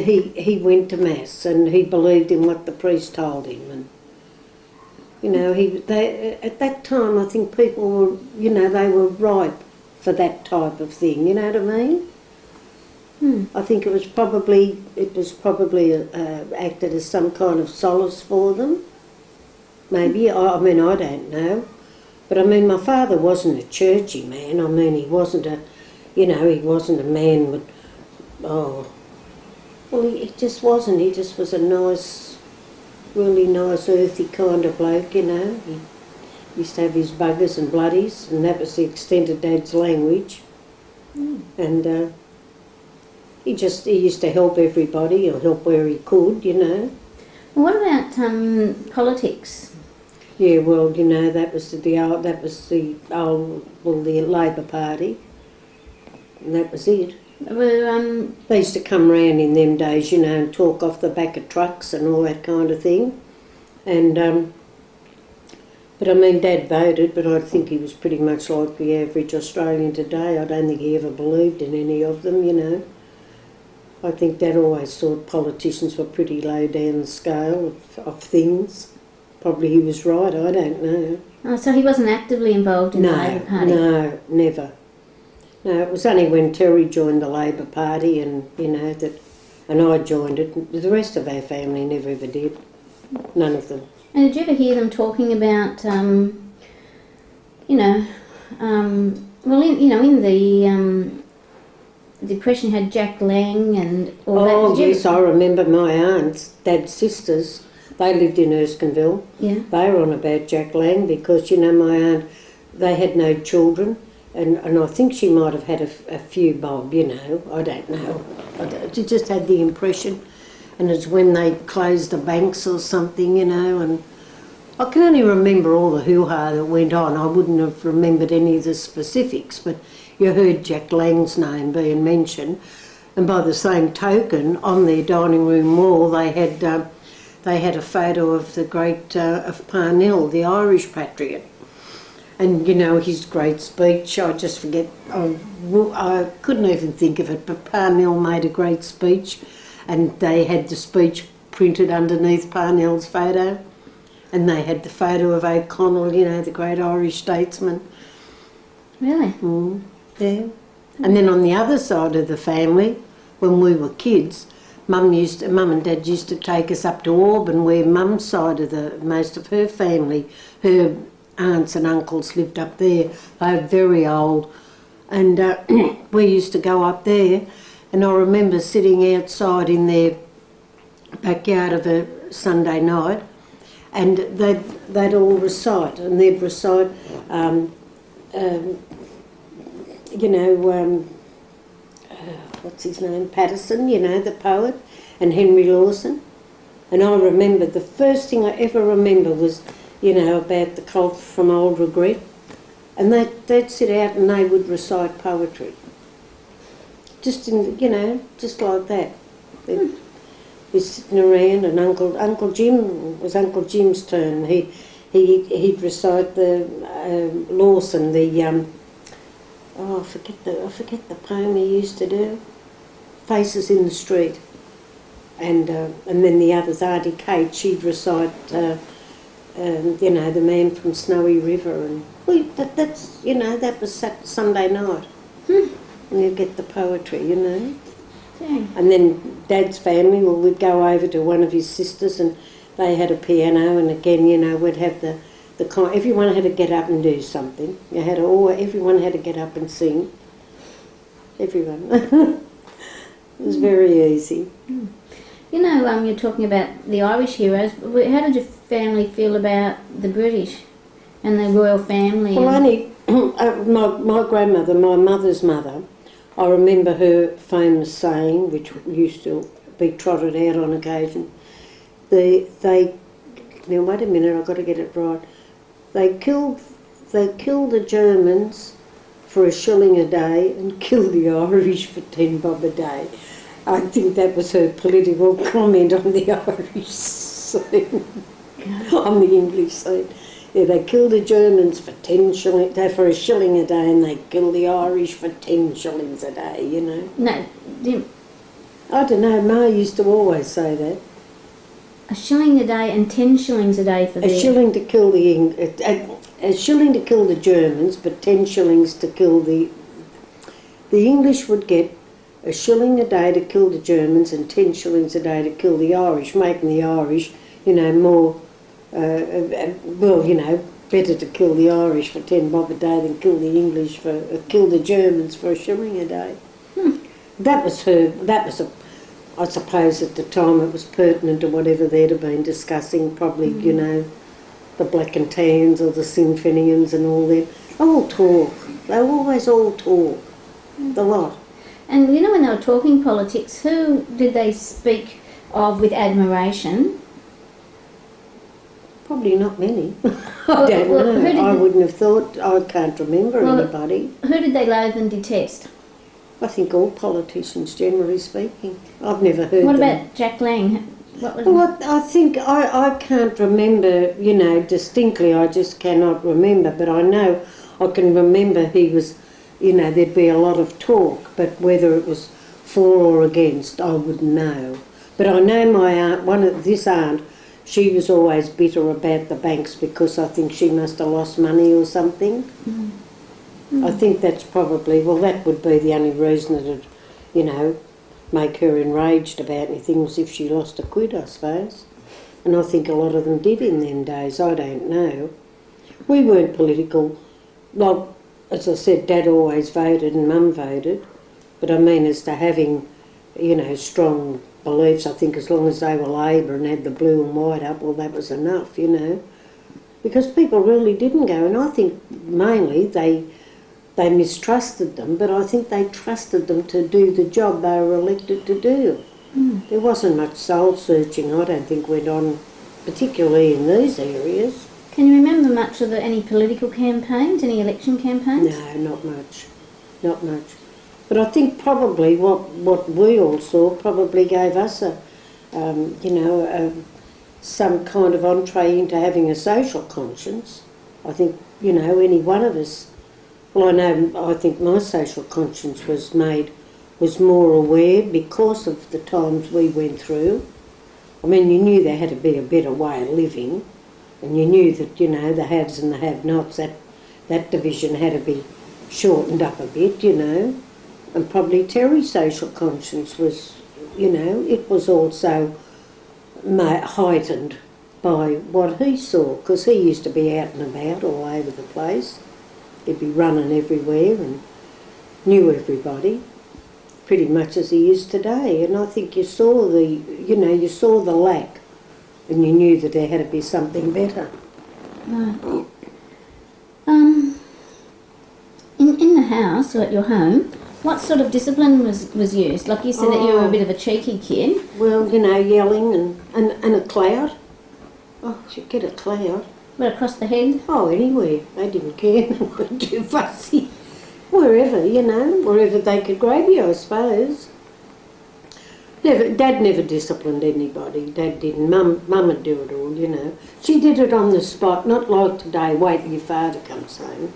he went to Mass, and he believed in what the priest told him. And at that time, I think people were, they were ripe for that type of thing. You know what I mean? I think it was probably acted as some kind of solace for them. Maybe. I don't know. But my father wasn't a churchy man. He wasn't a. He wasn't a man with, he just wasn't. He just was a nice, really nice, earthy kind of bloke, He used to have his buggers and bloodies, and that was the extent of Dad's language. And he used to help everybody, or help where he could, Well, what about politics? Yeah, well, that was the Labor Party. And that was it. Well, they used to come round in them days, and talk off the back of trucks and all that kind of thing. And, but Dad voted, but I think he was pretty much like the average Australian today. I don't think he ever believed in any of them, I think Dad always thought politicians were pretty low down the scale of things. Probably he was right, I don't know. Oh, so he wasn't actively involved in the Labor Party? No, never. No, it was only when Terry joined the Labor Party and, you know, and I joined it. The rest of our family never ever did. None of them. And did you ever hear them talking about, you know, well, in the Depression you had Jack Lang and all that? Oh, yes, I remember my aunts, Dad's sisters. They lived in Erskineville. Yeah. They were on about Jack Lang because, you know, my aunt, they had no children and I think she might have had a few bob, you know, I don't know. She just had the impression. And it's when they closed the banks or something, you know, and I can only remember all the hoo-ha that went on. I wouldn't have remembered any of the specifics, but you heard Jack Lang's name being mentioned. And by the same token, on their dining room wall, they had a photo of the great of Parnell, the Irish patriot. And, you know, his great speech, I just forget, I couldn't even think of it, but Parnell made a great speech and they had the speech printed underneath Parnell's photo and they had the photo of O'Connell, you know, the great Irish statesman. Really? Yeah. And then on the other side of the family, when we were kids, Mum and Dad used to take us up to Auburn where Mum's side of most of her family, her aunts and uncles lived up there. They were very old and we used to go up there and I remember sitting outside in their backyard of a Sunday night and they'd all recite and they'd recite, you know, what's his name, Patterson, you know, the poet, and Henry Lawson. And I remember, the first thing I ever remember was, you know, about the cult from Old Regret. And they'd sit out and they would recite poetry. Just in, you know, just like that. They'd be sitting around and Uncle Jim, it was Uncle Jim's turn. He'd recite the Lawson, the I forget the poem he used to do. Faces in the Street. And then the others, Auntie Kate, she'd recite, you know, The Man from Snowy River. And that's, you know, that was Sunday night. And you'd get the poetry, you know. Dang. And then Dad's family, well, we'd go over to one of his sisters and they had a piano and again, you know, we'd have everyone had to get up and do something. Everyone had to get up and sing. Everyone. It was very easy. You know, you're talking about the Irish heroes. How did your family feel about the British and the royal family? Well, only my grandmother, my mother's mother, I remember her famous saying, which used to be trotted out on occasion. Now wait a minute, I've got to get it right. They killed the Germans for a shilling a day and killed the Irish for 10 bob a day. I think that was her political comment on the Irish scene, on the English scene. Yeah, they killed the Germans for for a shilling a day and they killed the Irish for 10 shillings a day, you know. No, I don't know, Ma used to always say that. a shilling a day and 10 shillings a day for a shilling to kill a shilling to kill the Germans, but 10 shillings to kill the English would get a shilling a day to kill the Germans and 10 shillings a day to kill the Irish, making the Irish, you know, more, well, you know, better to kill the Irish for 10 bob a day than kill the Germans for a shilling a day. That was I suppose at the time it was pertinent to whatever they'd have been discussing, probably, you know, the Black and Tans or the Sinn Féinians and all that. All talk. They always all talk. The lot. And you know, when they were talking politics, who did they speak of with admiration? Probably not many. I don't know. I wouldn't have thought. I can't remember anybody. Who did they loathe and detest? I think all politicians, generally speaking. I've never heard What them. about Jack Lang? Well, I think I can't remember, you know, distinctly. I just cannot remember. But I know I can remember he was, you know, there'd be a lot of talk. But whether it was for or against, I wouldn't know. But I know my aunt, this aunt, she was always bitter about the banks because I think she must have lost money or something. I think that's probably, well, that would be the only reason that it, you know, make her enraged about anything was if she lost a quid, I suppose. And I think a lot of them did in them days, I don't know. We weren't political. Well, as I said, Dad always voted and Mum voted. But I mean, as to having, you know, strong beliefs, I think as long as they were Labor and had the blue and white up, well, that was enough, you know. Because people really didn't go, and I think mainly they mistrusted them, but I think they trusted them to do the job they were elected to do. There wasn't much soul searching, I don't think, went on, particularly in these areas. Can you remember much of any political campaigns, any election campaigns? No, not much. Not much. But I think probably what we all saw probably gave us some kind of entree into having a social conscience. I think, you know, any one of us, well, I think my social conscience was more aware because of the times we went through. I mean, you knew there had to be a better way of living, and you knew that, you know, the haves and the have-nots, that division had to be shortened up a bit, you know. And probably Terry's social conscience was, you know, it was also heightened by what he saw, because he used to be out and about all over the place. He'd be running everywhere and knew everybody, pretty much as he is today. And I think you saw the lack, and you knew that there had to be something better. Right. In the house, or at your home, what sort of discipline was used? Like you said that you were a bit of a cheeky kid. Well, you know, yelling and a clout. Oh, she'd get a clout. But across the head? Oh, anywhere. They didn't care. They weren't too fussy. Wherever, you know, wherever they could grab you, I suppose. Dad never disciplined anybody. Dad didn't. Mum would do it all, you know. She did it on the spot, not like today, wait till your father comes home.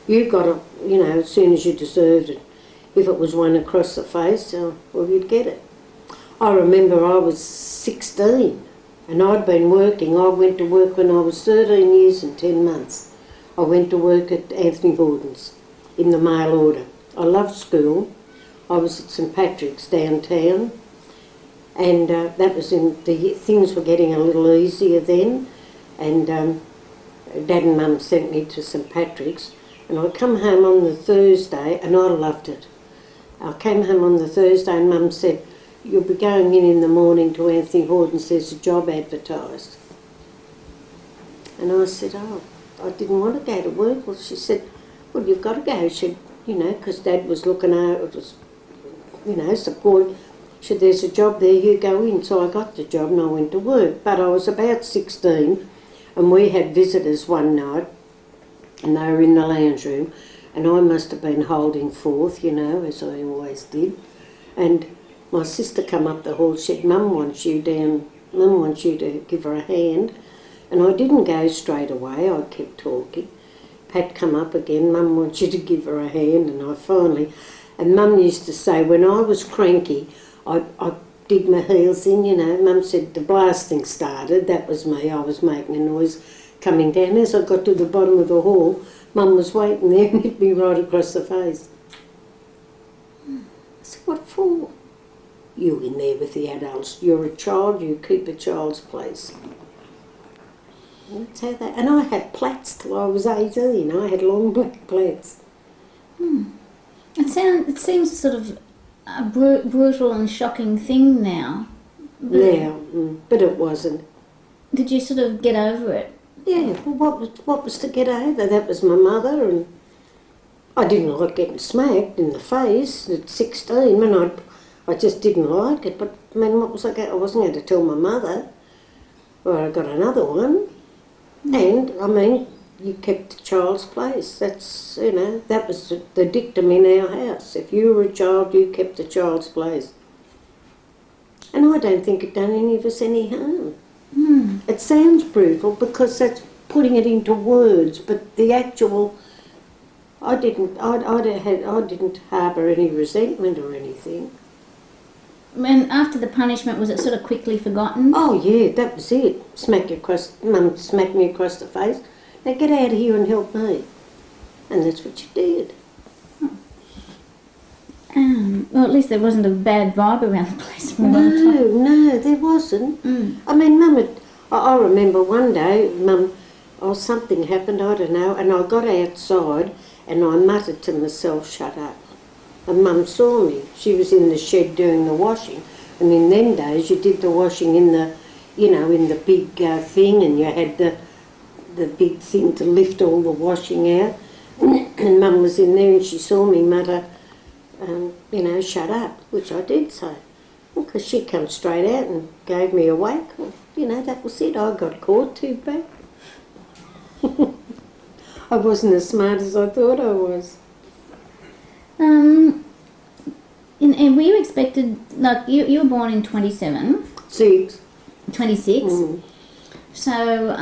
You got it, you know, as soon as you deserved it. If it was one across the face, well, you'd get it. I remember I was 16 and I'd been working. I went to work when I was 13 years and 10 months. I went to work at Anthony Borden's in the mail order. I loved school. I was at St Patrick's downtown, and that was things were getting a little easier then, and Dad and Mum sent me to St Patrick's, and I come home on the Thursday and I loved it. I came home on the Thursday and Mum said, "You'll be going in the morning to Anthony Borden's, there's a job advertised." And I said, "Oh, I didn't want to go to work." Well, she said, "Well, you've got to go." She said, you know, because Dad was looking over, you know, support. She said, "There's a job there, you go in." So I got the job and I went to work. But I was about 16 and we had visitors one night and they were in the lounge room and I must have been holding forth, you know, as I always did. And my sister come up the hall, she said, "Mum wants you down, Mum wants you to give her a hand." And I didn't go straight away, I kept talking. Pat come up again, "Mum wants you to give her a hand," and I finally, and Mum used to say when I was cranky, I dig my heels in, you know. Mum said the blasting started, that was me, I was making a noise coming down. As I got to the bottom of the hall, Mum was waiting there and hit me right across the face. I said, "What for?" "You in there with the adults, you're a child, you keep a child's place." That's how they, and I had plaits till I was 18, I had long black plaits. It seems sort of a brutal and shocking thing now. But it wasn't. Did you sort of get over it? Yeah, well, what was to get over? That was my mother, and I didn't like getting smacked in the face at 16, and I just didn't like it. But I mean, what was I wasn't going to tell my mother. Well, I got another one, and I mean, you kept the child's place. That's, you know, that was the dictum in our house. If you were a child, you kept the child's place. And I don't think it done any of us any harm. It sounds brutal because that's putting it into words, but the actual, I didn't harbour any resentment or anything. when after the punishment, was it sort of quickly forgotten? Oh yeah, that was it. Mum smacked me across the face. Now get out of here and help me. And that's what she did. Well, at least there wasn't a bad vibe around the place for a long time. No, there wasn't. I mean, I remember one day, something happened, I don't know, and I got outside and I muttered to myself, shut up. And Mum saw me. She was in the shed doing the washing. And in them days, you did the washing in the, in the big thing, and you had the big thing to lift all the washing out. And Mum was in there and she saw me mutter, shut up, which I did say. Because she come straight out and gave me a whack. That was it. I got caught too bad. I wasn't as smart as I thought I was. And were you expected, like, you were born in 27? 26. So,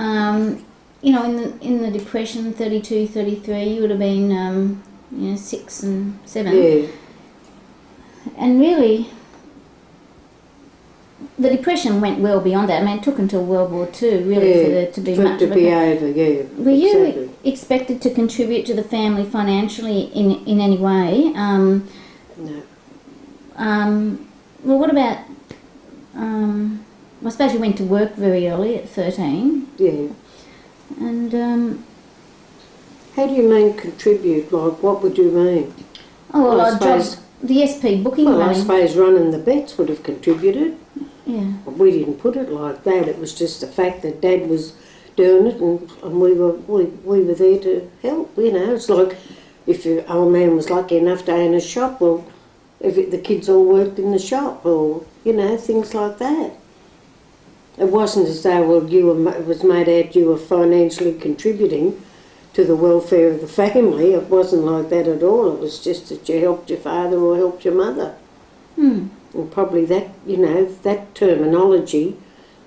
in the Depression, 32, 33, you would have been, 6 and 7. Yeah. And really, the Depression went well beyond that. I mean, it took until World War II, really, for there to be much of it. Over, yeah. Were you expected to contribute to the family financially in any way? No. Well, what about, I suppose you went to work very early at 13. Yeah. And, how do you mean contribute? Like, what would you mean? Oh, well, I jobs, the SP booking Well, money. I suppose running the bets would have contributed. Yeah. We didn't put it like that. It was just the fact that Dad was doing it, and we were there to help. It's like if your old man was lucky enough to own a shop, well, the kids all worked in the shop, or things like that. It wasn't as though it was made out you were financially contributing to the welfare of the family. It wasn't like that at all. It was just that you helped your father or helped your mother. And probably that, that terminology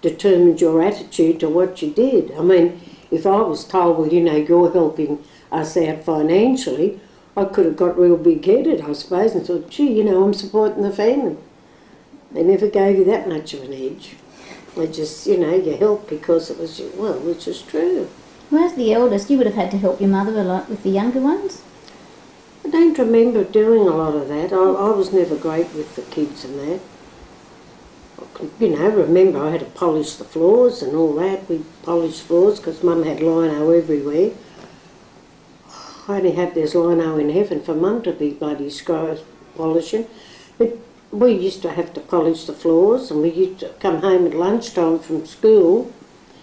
determined your attitude to what you did. I mean, if I was told, well, you're helping us out financially, I could have got real big-headed, I suppose, and thought, gee, I'm supporting the family. They never gave you that much of an edge. They just, you helped because it was, which is true. Well, as the eldest, you would have had to help your mother a lot with the younger ones? I don't remember doing a lot of that. I was never great with the kids and that. Remember I had to polish the floors and all that. We polished floors because Mum had lino everywhere. I only hope there's lino in heaven for Mum to be bloody polishing. But we used to have to polish the floors, and we used to come home at lunchtime from school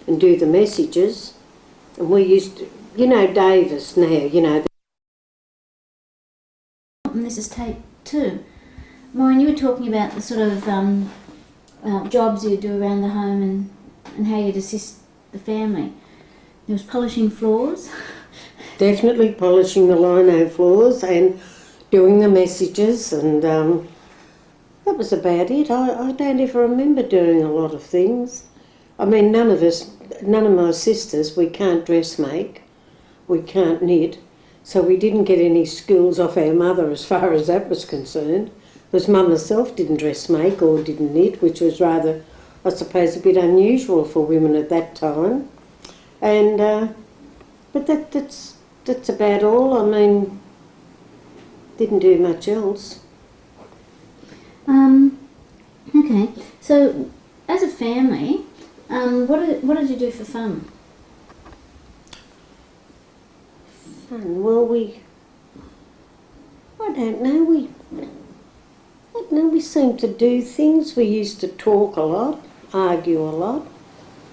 and do the messages. And we used to, Davis now, And this is tape 2. Maureen, you were talking about the sort of jobs you do around the home and how you'd assist the family. There was polishing floors. Definitely polishing the lino floors and doing the messages, and that was about it. I don't ever remember doing a lot of things. I mean, none of my sisters, we can't dressmake, we can't knit, so we didn't get any skills off our mother as far as that was concerned, because Mum herself didn't dressmake or didn't knit, which was rather, I suppose, a bit unusual for women at that time. And but that's about all. I mean, didn't do much else. Okay, so as a family, what did you do for fun? Fun? Well, I don't know, we seemed to do things. We used to talk a lot, argue a lot,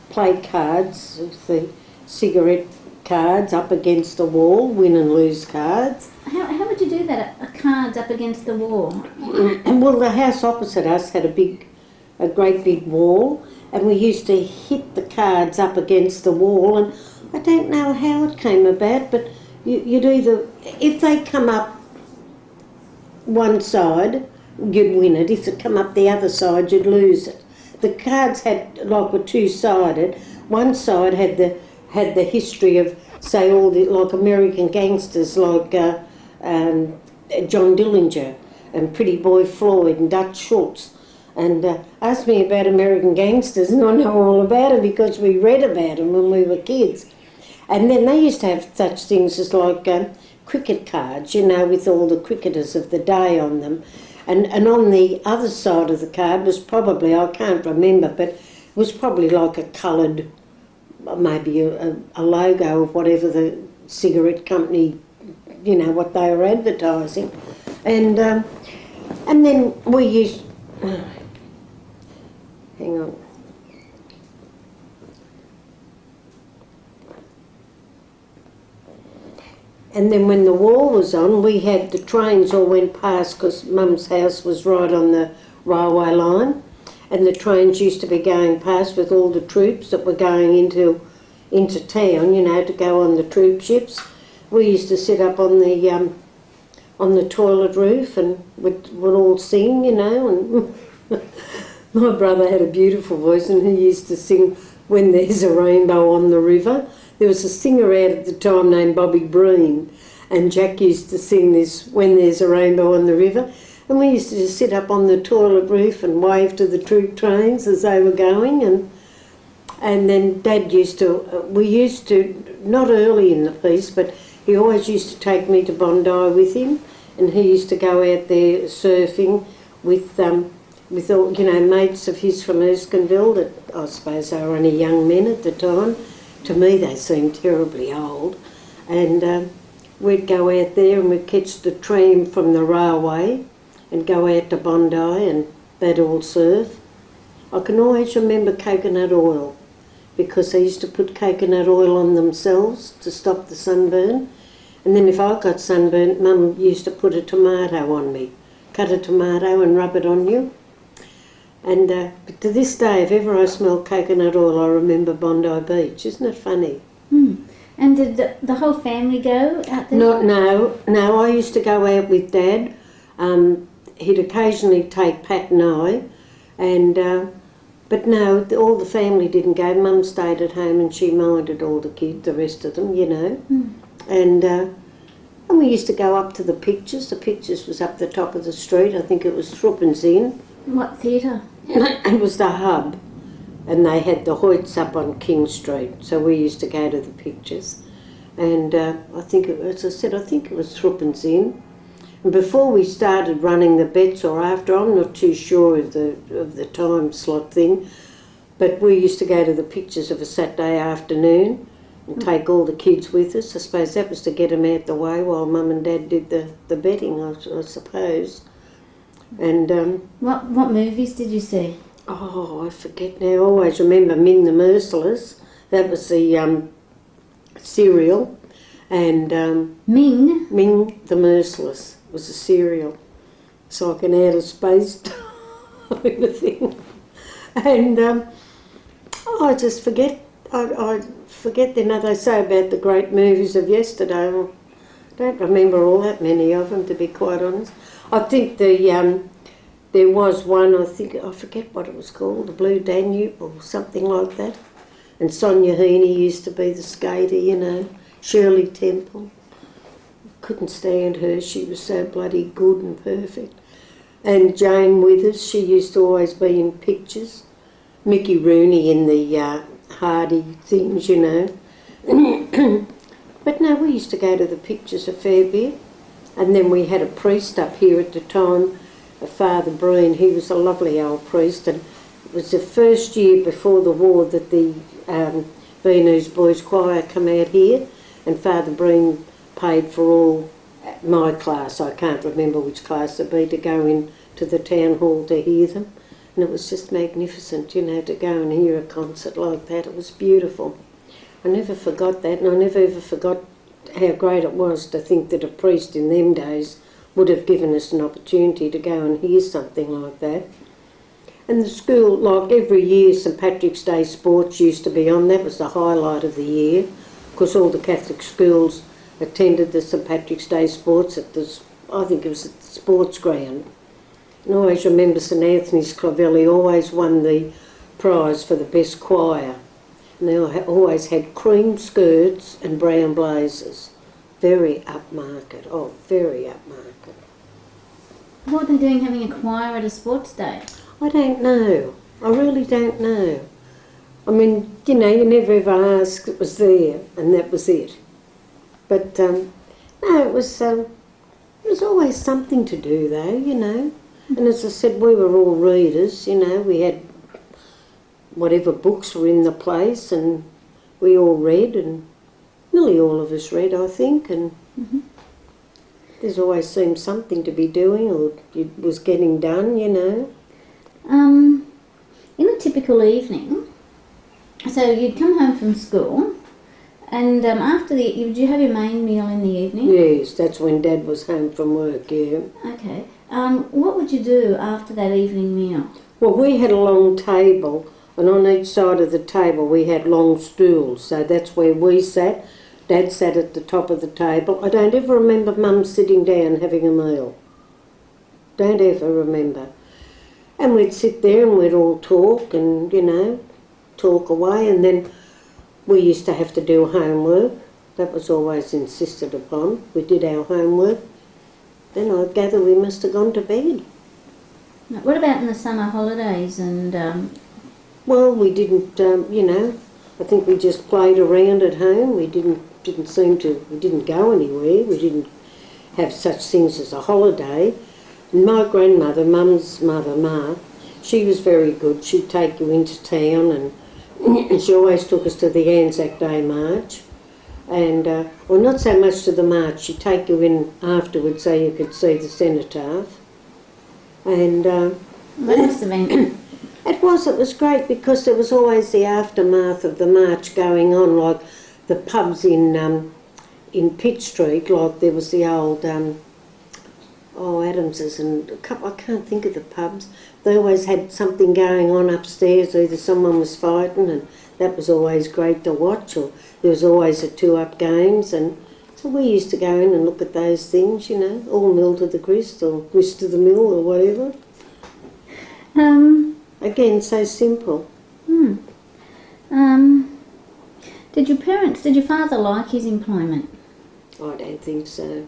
play cards, the cigarette cards up against the wall, win and lose cards. How would you do that, cards up against the wall? And well, the house opposite us had a great big wall, and we used to hit the cards up against the wall, and I don't know how it came about, but you'd either, if they come up one side, you'd win it. If they come up the other side, you'd lose it. The cards were two-sided. One side had the history of, say, all the American gangsters like John Dillinger and Pretty Boy Floyd and Dutch Schultz. and asked me about American gangsters, and I know all about them because we read about them when we were kids. And then they used to have such things as like cricket cards, you know, with all the cricketers of the day on them. And on the other side of the card was probably, I can't remember, but it was probably like a coloured, maybe a logo of whatever the cigarette company, you know, what they were advertising. And then we used... hang on. And then when the war was on, we had the trains all went past because Mum's house was right on the railway line, and the trains used to be going past with all the troops that were going into town, you know, to go on the troop ships. We used to sit up on the toilet roof and would all sing, you know. And my brother had a beautiful voice, and he used to sing "When There's a Rainbow on the River." There was a singer out at the time named Bobby Breen, and Jack used to sing this "When There's a Rainbow on the River." And we used to just sit up on the toilet roof and wave to the troop trains as they were going. And then Dad used to, we used to, not early in the piece, but he always used to take me to Bondi with him, and he used to go out there surfing with all, you know, mates of his from Erskineville that I suppose they were only young men at the time. To me they seemed terribly old. And we'd go out there and we'd catch the tram from the railway and go out to Bondi, and they'd all surf. I can always remember coconut oil, because they used to put coconut oil on themselves to stop the sunburn. And then if I got sunburnt, Mum used to put a tomato on me, cut a tomato and rub it on you. And but to this day, if ever I smell coconut oil, I remember Bondi Beach. Isn't it funny? And did the whole family go out there? No, I used to go out with Dad. He'd occasionally take Pat and I, and but no, all the family didn't go. Mum stayed at home and she minded all the kids, the rest of them, you know. And we used to go up to the Pictures. The Pictures was up the top of the street. I think it was Thruppence Inn. What theatre? It was the Hub, and they had the Hoyts up on King Street, so we used to go to the Pictures. And I think, as I said, I think it was Thruppence Inn. And before we started running the bets, or after, I'm not too sure of the time slot thing, but we used to go to the Pictures of a Saturday afternoon and take all the kids with us. I suppose that was to get them out the way while Mum and Dad did the betting, I suppose. And what movies did you see? Oh, I forget now. I always remember Ming the Merciless. That was the serial. And Ming the Merciless was a serial. It's like an outer space type of thing. And I just forget. I forget, you know, they say about the great movies of yesterday. I don't remember all that many of them, to be quite honest. I think there was one, I forget what it was called, the Blue Danube or something like that. And Sonia Heaney used to be the skater, you know, Shirley Temple. Couldn't stand her, she was so bloody good and perfect. And Jane Withers, she used to always be in pictures. Mickey Rooney in the Hardy things, you know. But no, we used to go to the Pictures a fair bit. And then we had a priest up here at the time, Father Breen. He was a lovely old priest, and it was the first year before the war that the Venus Boys Choir come out here, and Father Breen paid for all my class, I can't remember which class it'd be, to go in to the town hall to hear them. And it was just magnificent, you know, to go and hear a concert like that. It was beautiful. I never forgot that, and I never ever forgot how great it was to think that a priest in them days would have given us an opportunity to go and hear something like that. And the school, like every year, St Patrick's Day sports used to be on. That was the highlight of the year, because all the Catholic schools attended the St Patrick's Day sports at the, I think it was at the sports ground. And I always remember St Anthony's Clavelli always won the prize for the best choir. And they always had cream skirts and brown blazers. Very upmarket, very upmarket. What are they doing having a choir at a sports day? I don't know. I really don't know. I mean, you know, you never ever asked, it was there, and that was it. But, no, it was always something to do, though, you know. And as I said, we were all readers, you know. We had whatever books were in the place, and we all read, and nearly all of us read, I think, and there's always seemed something to be doing, or it was getting done, you know. In a typical evening, so you'd come home from school, and after did you have your main meal in the evening? Yes, that's when Dad was home from work, yeah. Okay. What would you do after that evening meal? Well, we had a long table, and on each side of the table we had long stools, so that's where we sat. Dad sat at the top of the table. I don't ever remember Mum sitting down having a meal. Don't ever remember. And we'd sit there and we'd all talk and, you know, talk away, and then we used to have to do homework. That was always insisted upon. We did our homework. Then I gather we must have gone to bed. What about in the summer holidays and... Well, we didn't, you know, I think we just played around at home. We didn't go anywhere. We didn't have such things as a holiday. And my grandmother, Mum's mother, Ma, she was very good. She'd take you into town, and she always took us to the Anzac Day March. And, well, not so much to the march, she'd take you in afterwards so you could see the cenotaph. And that must have been... It was great, because there was always the aftermath of the march going on, like the pubs in Pitt Street, like there was the old, Adams's and a couple, I can't think of the pubs. They always had something going on upstairs, either someone was fighting, and that was always great to watch, or there was always a two-up games, and so we used to go in and look at those things, you know, all mill to the grist, or grist to the mill, or whatever. Again, so simple. Did your father like his employment? I don't think so.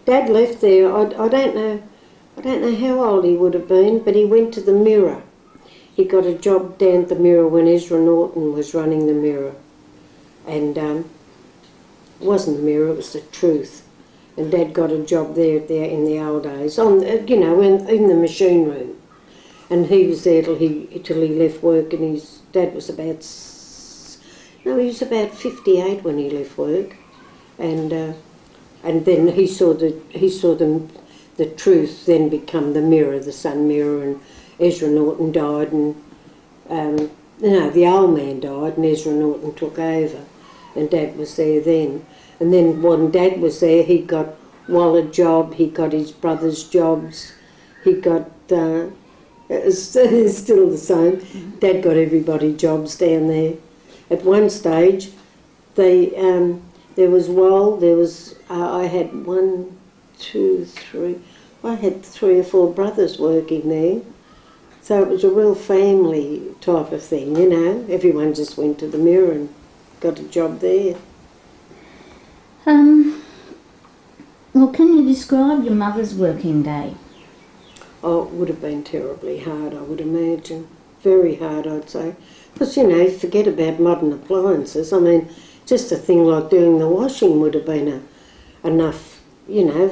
Dad left there, I don't know how old he would have been, but he went to the Mirror. He got a job down at the Mirror when Ezra Norton was running the Mirror. And it wasn't the Mirror, it was the Truth. And Dad got a job there in the old days, you know, in the machine room. And he was there till he left work, and his dad was about 58 when he left work. And then he saw the Truth then become the Mirror, the Sun Mirror, and Ezra Norton died, and the old man died, and Ezra Norton took over, and Dad was there then. And then when Dad was there, he got Waller job, he got his brother's jobs, he got, it's still the same, Dad got everybody jobs down there. At one stage, there was I had I had 3 or 4 brothers working there. So it was a real family type of thing, you know. Everyone just went to the Mirror and got a job there. Well, can you describe your mother's working day? Oh, it would have been terribly hard, I would imagine. Very hard, I'd say. Because, you know, forget about modern appliances. I mean, just a thing like doing the washing would have been enough, you know,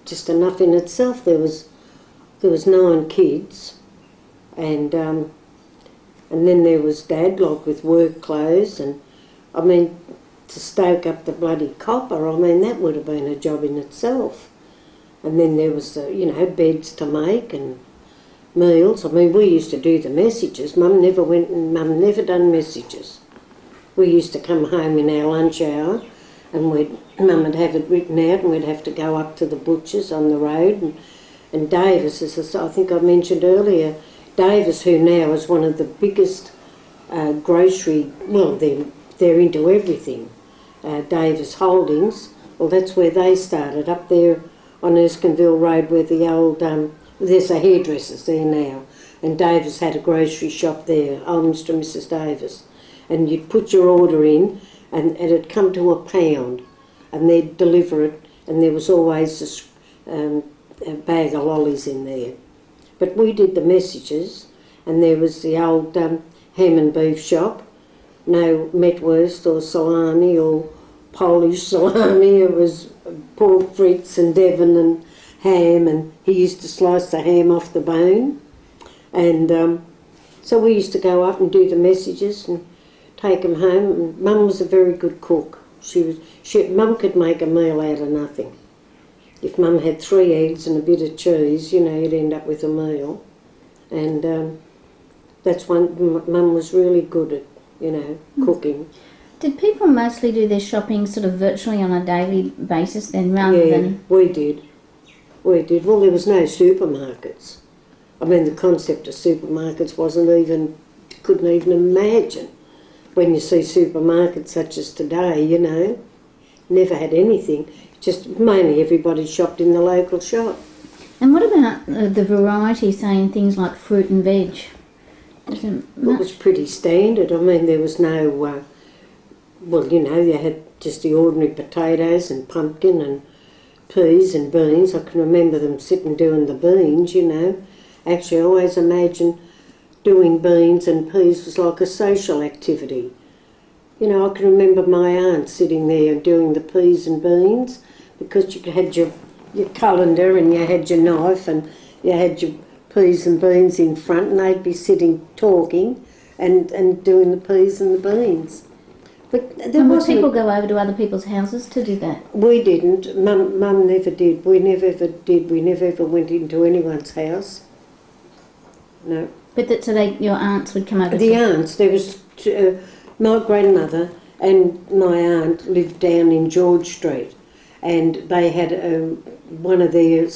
just enough in itself. There was 9 kids, and then there was Dad, like with work clothes, and I mean, to stoke up the bloody copper, I mean, that would have been a job in itself. And then there was the, you know, beds to make and meals. I mean, we used to do the messages. Mum never done messages. We used to come home in our lunch hour, and Mum would have it written out, and we'd have to go up to the butcher's on the road. And Davis, as I think I mentioned earlier, Davis, who now is one of the biggest grocery, well, they're into everything, Davis Holdings, well, that's where they started, up there on Erskineville Road, where the old, there's a hairdresser's there now, and Davis had a grocery shop there, old Mr and Mrs Davis, and you'd put your order in, and it'd come to £1, and they'd deliver it, and there was always this, bag of lollies in there. But we did the messages, and there was the old ham and beef shop, no metwurst or salami or Polish salami. It was pork frites and Devon and ham, and he used to slice the ham off the bone. And so we used to go up and do the messages and take them home. And Mum was a very good cook. Mum could make a meal out of nothing. If Mum had 3 eggs and a bit of cheese, you know, you'd end up with a meal. And that's one, Mum was really good at, you know, cooking. Did people mostly do their shopping sort of virtually on a daily basis then, rather than... Yeah, we did. We did. Well, there was no supermarkets. I mean, the concept of supermarkets couldn't even imagine. When you see supermarkets such as today, you know, never had anything. Just mainly everybody shopped in the local shop. And what about the variety, say, in things like fruit and veg? It was pretty standard. I mean, there was no, well, you know, you had just the ordinary potatoes and pumpkin and peas and beans. I can remember them sitting doing the beans, you know. Actually, I always imagined doing beans and peas was like a social activity. You know, I can remember my aunt sitting there doing the peas and beans, because you had your colander and you had your knife and you had your peas and beans in front, and they'd be sitting talking and doing the peas and the beans. But there would people go over to other people's houses to do that? We didn't. Mum never did. We never ever did. We never ever went into anyone's house. No. But your aunts would come over? The aunts. There was my grandmother and my aunt lived down in George Street, and they had one of their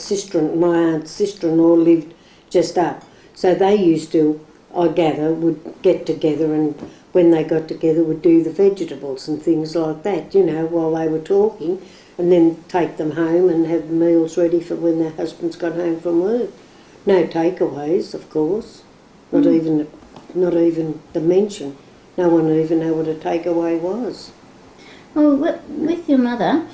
my aunt's sister-in-law lived just up. So they used to, I gather, would get together, and when they got together would do the vegetables and things like that, you know, while they were talking, and then take them home and have meals ready for when their husbands got home from work. No takeaways, of course, not even the mention. No one would even know what a takeaway was. Well, with your mother,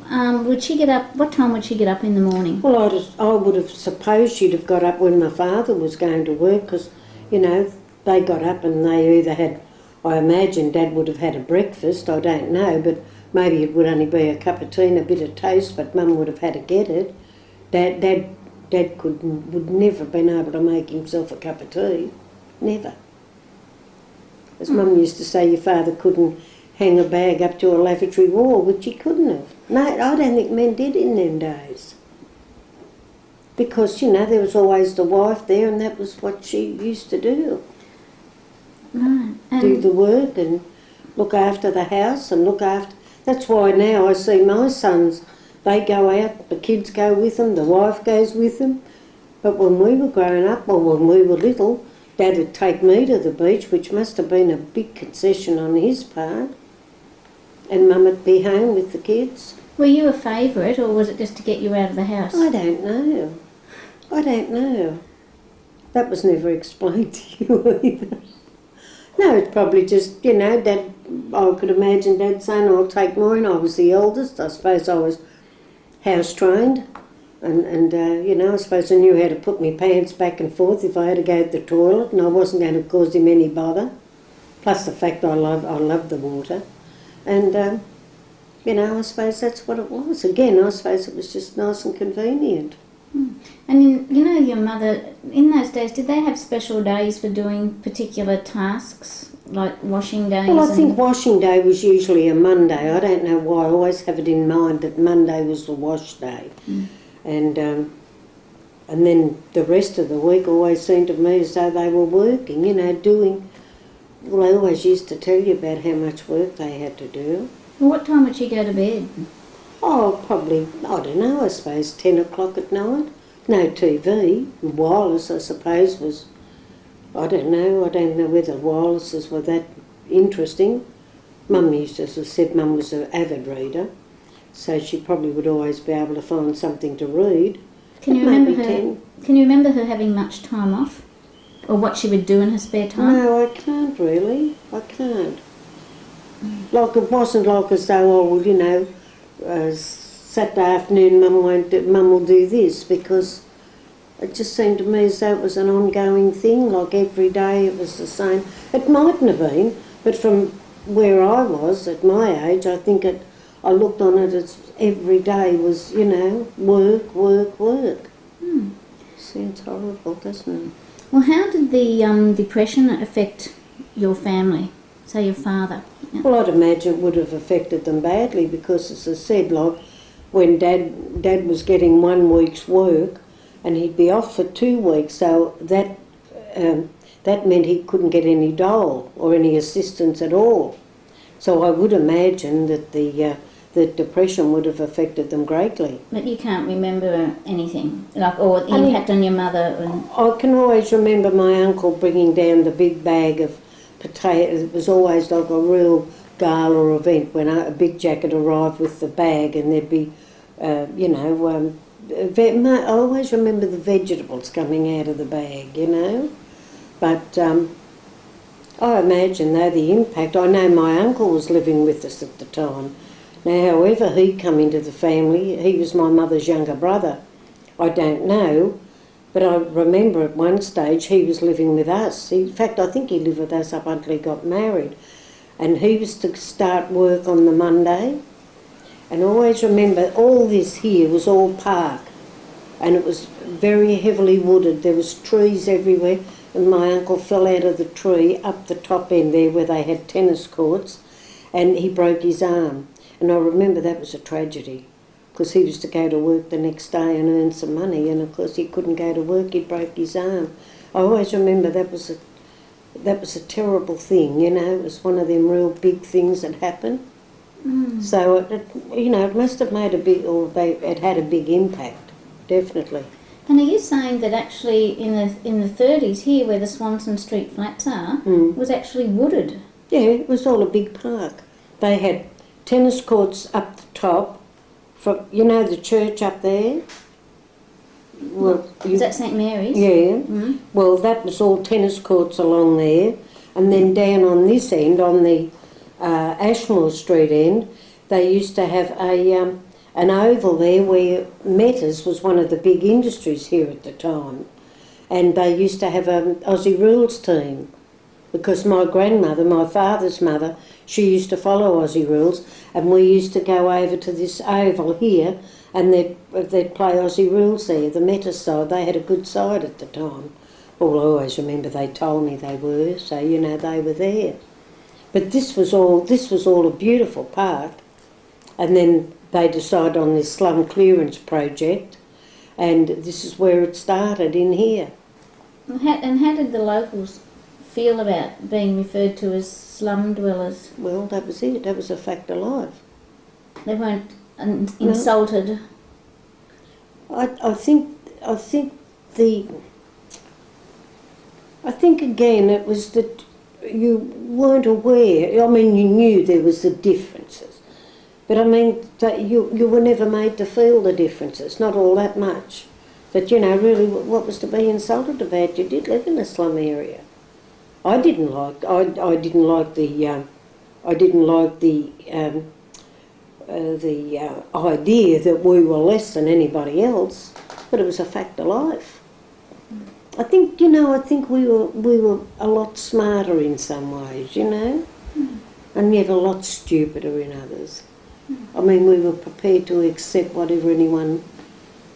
would she get up? What time would she get up in the morning? Well, I would have supposed she'd have got up when my father was going to work, because, you know, they got up and they either had, I imagine Dad would have had a breakfast, I don't know, but maybe it would only be a cup of tea and a bit of toast, but Mum would have had to get it. Dad would never have been able to make himself a cup of tea. Never. As Mum used to say, your father couldn't hang a bag up to a lavatory wall, which he couldn't have. No, I don't think men did in them days. Because, you know, there was always the wife there, and that was what she used to do. Right. Do the work and look after the house and look after... That's why now I see my sons, they go out, the kids go with them, the wife goes with them. But when we were growing up, or when we were little, Dad would take me to the beach, which must have been a big concession on his part, and Mum would be home with the kids. Were you a favourite, or was it just to get you out of the house? I don't know. That was never explained to you either. No, it's probably just, you know, Dad, I could imagine Dad saying, I'll take Maureen. I was the eldest. I suppose I was house trained. And you know, I suppose I knew how to put my pants back and forth if I had to go to the toilet, and I wasn't going to cause him any bother. Plus the fact I love the water. And, you know, I suppose that's what it was. Again, I suppose it was just nice and convenient. And you know, your mother, in those days, did they have special days for doing particular tasks, like washing days? Well, I think washing day was usually a Monday. I don't know why. I always have it in mind that Monday was the wash day. And then the rest of the week always seemed to me as though they were working, you know, doing... Well, they always used to tell you about how much work they had to do. Well, what time would she go to bed? Oh, probably, I don't know, I suppose 10 o'clock at night. No TV. Wireless, I suppose, was... I don't know whether wirelesses were that interesting. Mum used to, as I said, Mum was an avid reader, so she probably would always be able to find something to read. Can you remember her having much time off? Or what she would do in her spare time? No, I can't really. I can't. Like, it wasn't like as though, oh, well, you know, Saturday afternoon Mum will do this, because it just seemed to me as though it was an ongoing thing, like every day it was the same. It mightn't have been, but from where I was at my age, I think I looked on it as every day was, you know, work, work, work. Sounds horrible, doesn't it? Well, how did the depression affect your family, say your father? Yeah. Well, I'd imagine it would have affected them badly, because, as I said, like when Dad was getting 1 week's work and he'd be off for 2 weeks, so that meant he couldn't get any dole or any assistance at all. So I would imagine that the depression would have affected them greatly. But you can't remember anything, like, or the impact on your mother? I can always remember my uncle bringing down the big bag of potatoes. It was always like a real gala event when a big jacket arrived with the bag, and there'd be, I always remember the vegetables coming out of the bag, you know. But I imagine, though, the impact, I know my uncle was living with us at the time. Now, however he come into the family, he was my mother's younger brother. I don't know, but I remember at one stage he was living with us. In fact, I think he lived with us up until he got married. And he was to start work on the Monday. And I always remember all this here was all park. And it was very heavily wooded. There was trees everywhere. And my uncle fell out of the tree up the top end there where they had tennis courts. And he broke his arm. And I remember that was a tragedy, because he was to go to work the next day and earn some money, and of course he couldn't go to work, he broke his arm. I always remember that was a terrible thing, you know. It was one of them real big things that happened. So it must have made it had a big impact, definitely. And are you saying that actually in the 30s here, where the Swanson Street flats are, was actually wooded? Yeah, it was all a big park. They had tennis courts up the top, from, you know, the church up there. Well, is that St Mary's? Yeah. Well, that was all tennis courts along there, and then down on this end, on the Ashmore Street end, they used to have an oval there where Metters was one of the big industries here at the time, and they used to have an Aussie Rules team. Because my grandmother, my father's mother, she used to follow Aussie Rules, and we used to go over to this oval here, and they'd play Aussie Rules there, the Meta side. They had a good side at the time. Well, I always remember they told me they were, so, you know, they were there. But this was all a beautiful park, and then they decided on this slum clearance project, and this is where it started, in here. And how did the locals feel about being referred to as slum dwellers? Well, that was it. That was a fact of life. They weren't insulted? I think again it was that you weren't aware. I mean, you knew there was the differences, but I mean that you were never made to feel the differences. Not all that much. But, you know, really, what was to be insulted about? You did live in a slum area. I didn't like the idea that we were less than anybody else, but it was a fact of life. I think we were a lot smarter in some ways, you know, and yet a lot stupider in others. I mean, we were prepared to accept whatever anyone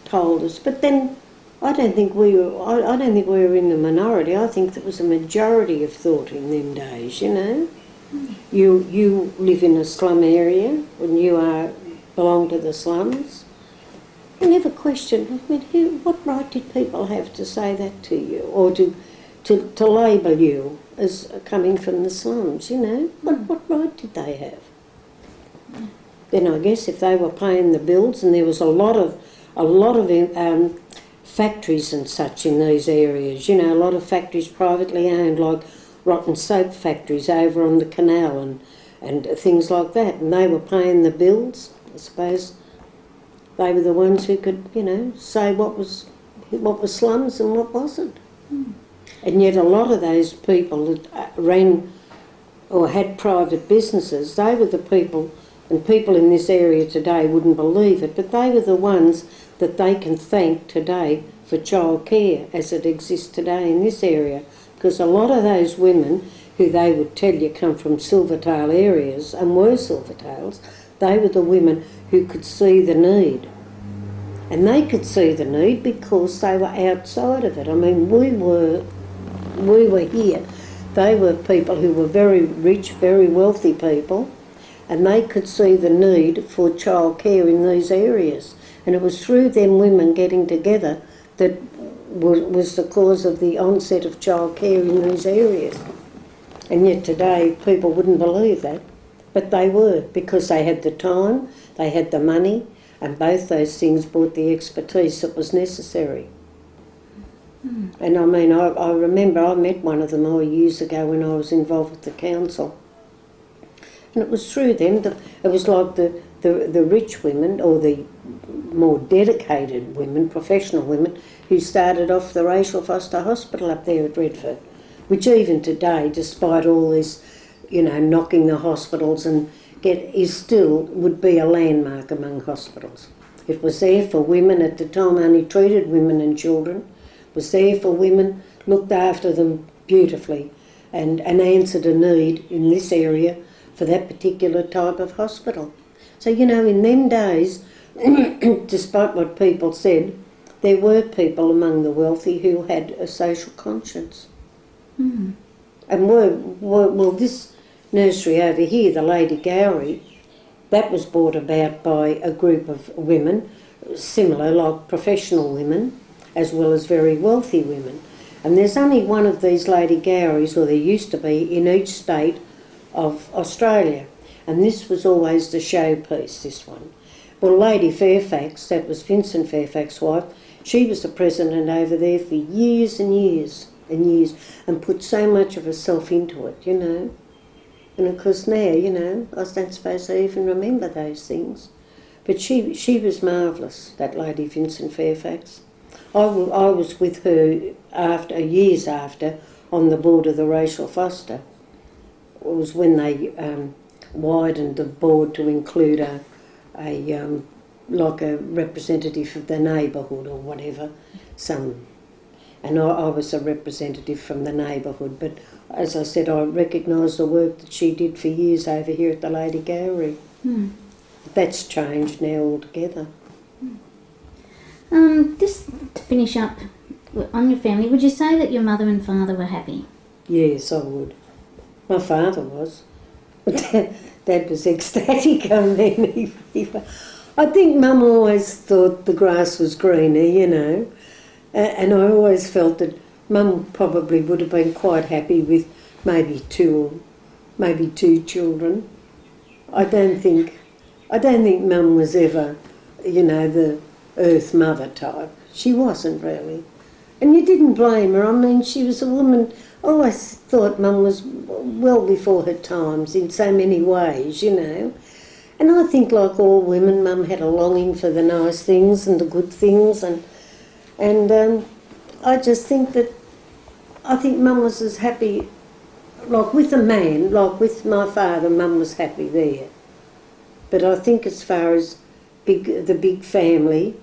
told us, but then I don't think we were in the minority. I think there was a majority of thought in them days, you know. You live in a slum area and you belong to the slums. You never question, I mean, what right did people have to say that to you, or to label you as coming from the slums, you know? What right did they have? Then I guess if they were paying the bills, and there was a lot of factories and such in these areas, you know, a lot of factories privately owned, like rotten soap factories over on the canal and things like that, and they were paying the bills. I suppose they were the ones who could, you know, say what was slums and what wasn't. And yet a lot of those people that ran or had private businesses, they were the people And people in this area today wouldn't believe it, but they were the ones that they can thank today for childcare as it exists today in this area. Because a lot of those women who they would tell you come from Silvertail areas and were Silvertails, they were the women who could see the need. And they could see the need because they were outside of it. I mean, we were here. They were people who were very rich, very wealthy people, and they could see the need for childcare in these areas. And it was through them women getting together that was the cause of the onset of childcare in these areas. And yet today people wouldn't believe that, but they were, because they had the time, they had the money, and both those things brought the expertise that was necessary. And I mean, I remember I met one of them all years ago when I was involved with the council. And it was through them that it was like the rich women, or the more dedicated women, professional women, who started off the Racial Foster Hospital up there at Redford, which even today, despite all this, you know, knocking the hospitals and is still would be a landmark among hospitals. It was there for women at the time, only treated women and children. It was there for women, looked after them beautifully, and answered a need in this area for that particular type of hospital. So, you know, in them days, despite what people said, there were people among the wealthy who had a social conscience. And well, this nursery over here, the Lady Gowrie, that was brought about by a group of women, similar, like professional women, as well as very wealthy women. And there's only one of these Lady Gowries, or there used to be, in each state of Australia. And this was always the showpiece, this one. Well, Lady Fairfax, that was Vincent Fairfax's wife, she was the president over there for years and years and years, and put so much of herself into it, you know. And of course now, you know, I don't suppose I even remember those things. But she was marvellous, that Lady Vincent Fairfax. I was with her years after, on the board of the Racial Foster. It was when they widened the board to include like a representative of the neighbourhood or whatever, and I was a representative from the neighbourhood. But as I said, I recognise the work that she did for years over here at the Lady Gowrie. That's changed now altogether. Just to finish up on your family, would you say that your mother and father were happy? Yes, I would. My father was. Dad was ecstatic. I mean, I think Mum always thought the grass was greener, you know, and I always felt that Mum probably would have been quite happy with maybe two children. I don't think Mum was ever, you know, the earth mother type. She wasn't really. And you didn't blame her. I mean, she was a woman. I always thought Mum was well before her times in so many ways, you know. And I think, like all women, Mum had a longing for the nice things and the good things, and I just think that Mum was as happy, like with a man, like with my father. Mum was happy there. But I think as far as the big family,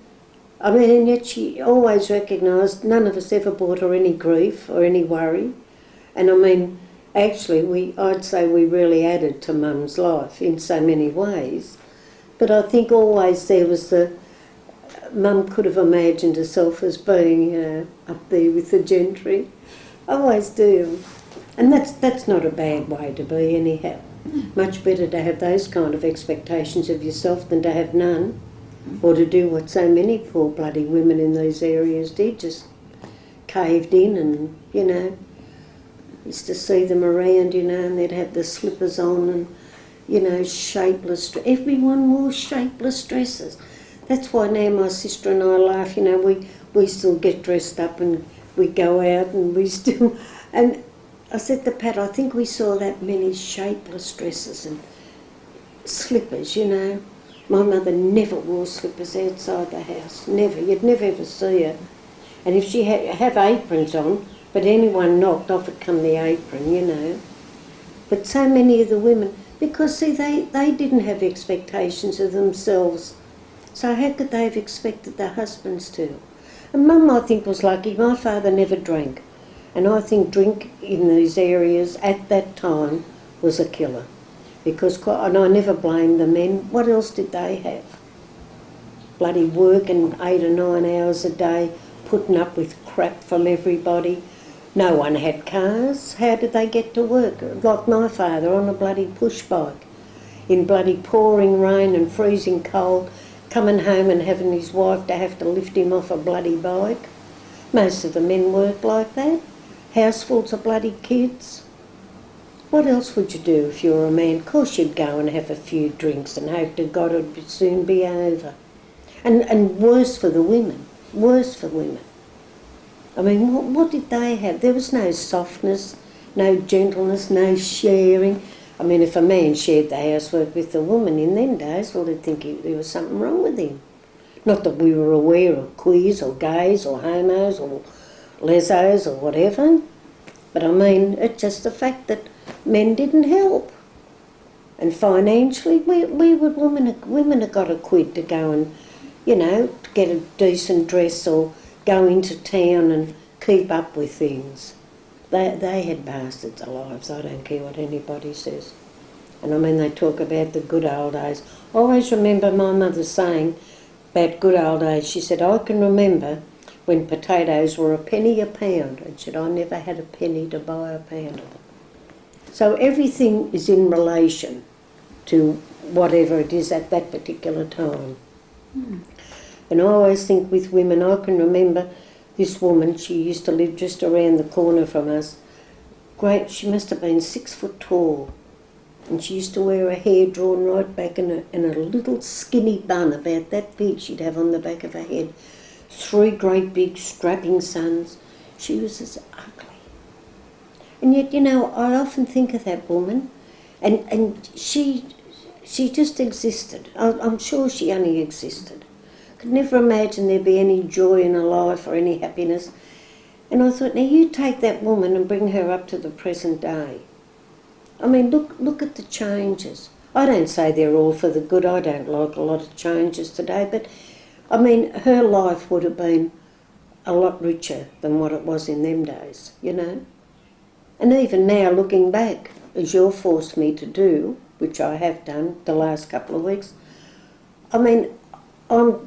I mean, and yet she always recognised none of us ever brought her any grief or any worry. And I mean, actually, I'd say we really added to Mum's life in so many ways. But I think always there was Mum could have imagined herself as being up there with the gentry. I always do. And that's not a bad way to be anyhow. Much better to have those kind of expectations of yourself than to have none, or to do what so many poor bloody women in these areas did, just caved in and, you know, used to see them around, you know, and they'd have the slippers on and, you know, shapeless. Everyone wore shapeless dresses. That's why now my sister and I laugh, you know, we still get dressed up and we go out and we still... And I said to Pat, I think we saw that many shapeless dresses and slippers, you know. My mother never wore slippers outside the house, never. You'd never ever see her. And if she have aprons on, but anyone knocked off, it'd come the apron, you know. But so many of the women, Because, see, they didn't have expectations of themselves. So how could they have expected their husbands to? And Mum, I think, was lucky. My father never drank. And I think drink in these areas at that time was a killer. And I never blamed the men. What else did they have? Bloody working 8 or 9 hours a day, putting up with crap from everybody. No one had cars. How did they get to work? Like my father on a bloody push bike, in bloody pouring rain and freezing cold, coming home and having his wife to have to lift him off a bloody bike. Most of the men worked like that. Housefuls of bloody kids. What else would you do if you were a man? Of course you'd go and have a few drinks and hope to God it would soon be over. And worse for the women. Worse for women. I mean, what did they have? There was no softness, no gentleness, no sharing. I mean, if a man shared the housework with a woman in them days, well, they'd think there was something wrong with him. Not that we were aware of queers or gays or homos or lesos or whatever. But I mean, it's just the fact that men didn't help. And financially, women have got a quid to go and, to get a decent dress or go into town and keep up with things. They had bastards of lives, I don't care what anybody says. And I mean, they talk about the good old days. I always remember my mother saying about good old days. She said, I can remember when potatoes were a penny a pound. And she said, I never had a penny to buy a pound of them. So everything is in relation to whatever it is at that particular time. And I always think with women, I can remember this woman, she used to live just around the corner from us. Great, she must have been 6 foot tall. And she used to wear her hair drawn right back in a little skinny bun about that big she'd have on the back of her head. 3 great big strapping sons. She was as ugly. And yet, I often think of that woman, and she just existed. I'm sure she only existed. Could never imagine there'd be any joy in her life or any happiness. And I thought, now you take that woman and bring her up to the present day. I mean, look at the changes. I don't say they're all for the good. I don't like a lot of changes today, but I mean, her life would have been a lot richer than what it was in them days, And even now, looking back, as you've forced me to do, which I have done the last couple of weeks, I mean, I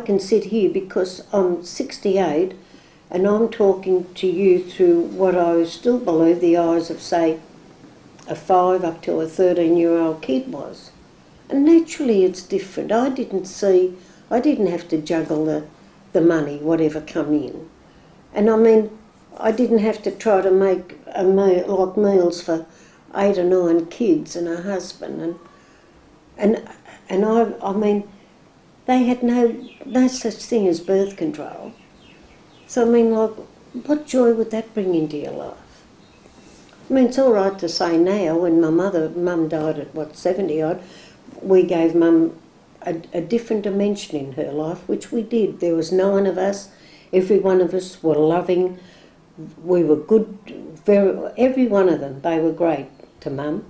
can sit here because I'm 68 and I'm talking to you through what I still believe the eyes of, say, a 5 up to a 13-year-old kid was. And naturally it's different. I didn't have to juggle the money, whatever come in. And I mean, I didn't have to try to make meals for 8 or 9 kids and a husband. And I mean, they had no such thing as birth control. So, I mean, what joy would that bring into your life? I mean, it's all right to say now, when Mum died at, 70-odd, we gave Mum a different dimension in her life, which we did. There was 9 of us. Every one of us were loving. We were good. Every one of them, they were great to Mum.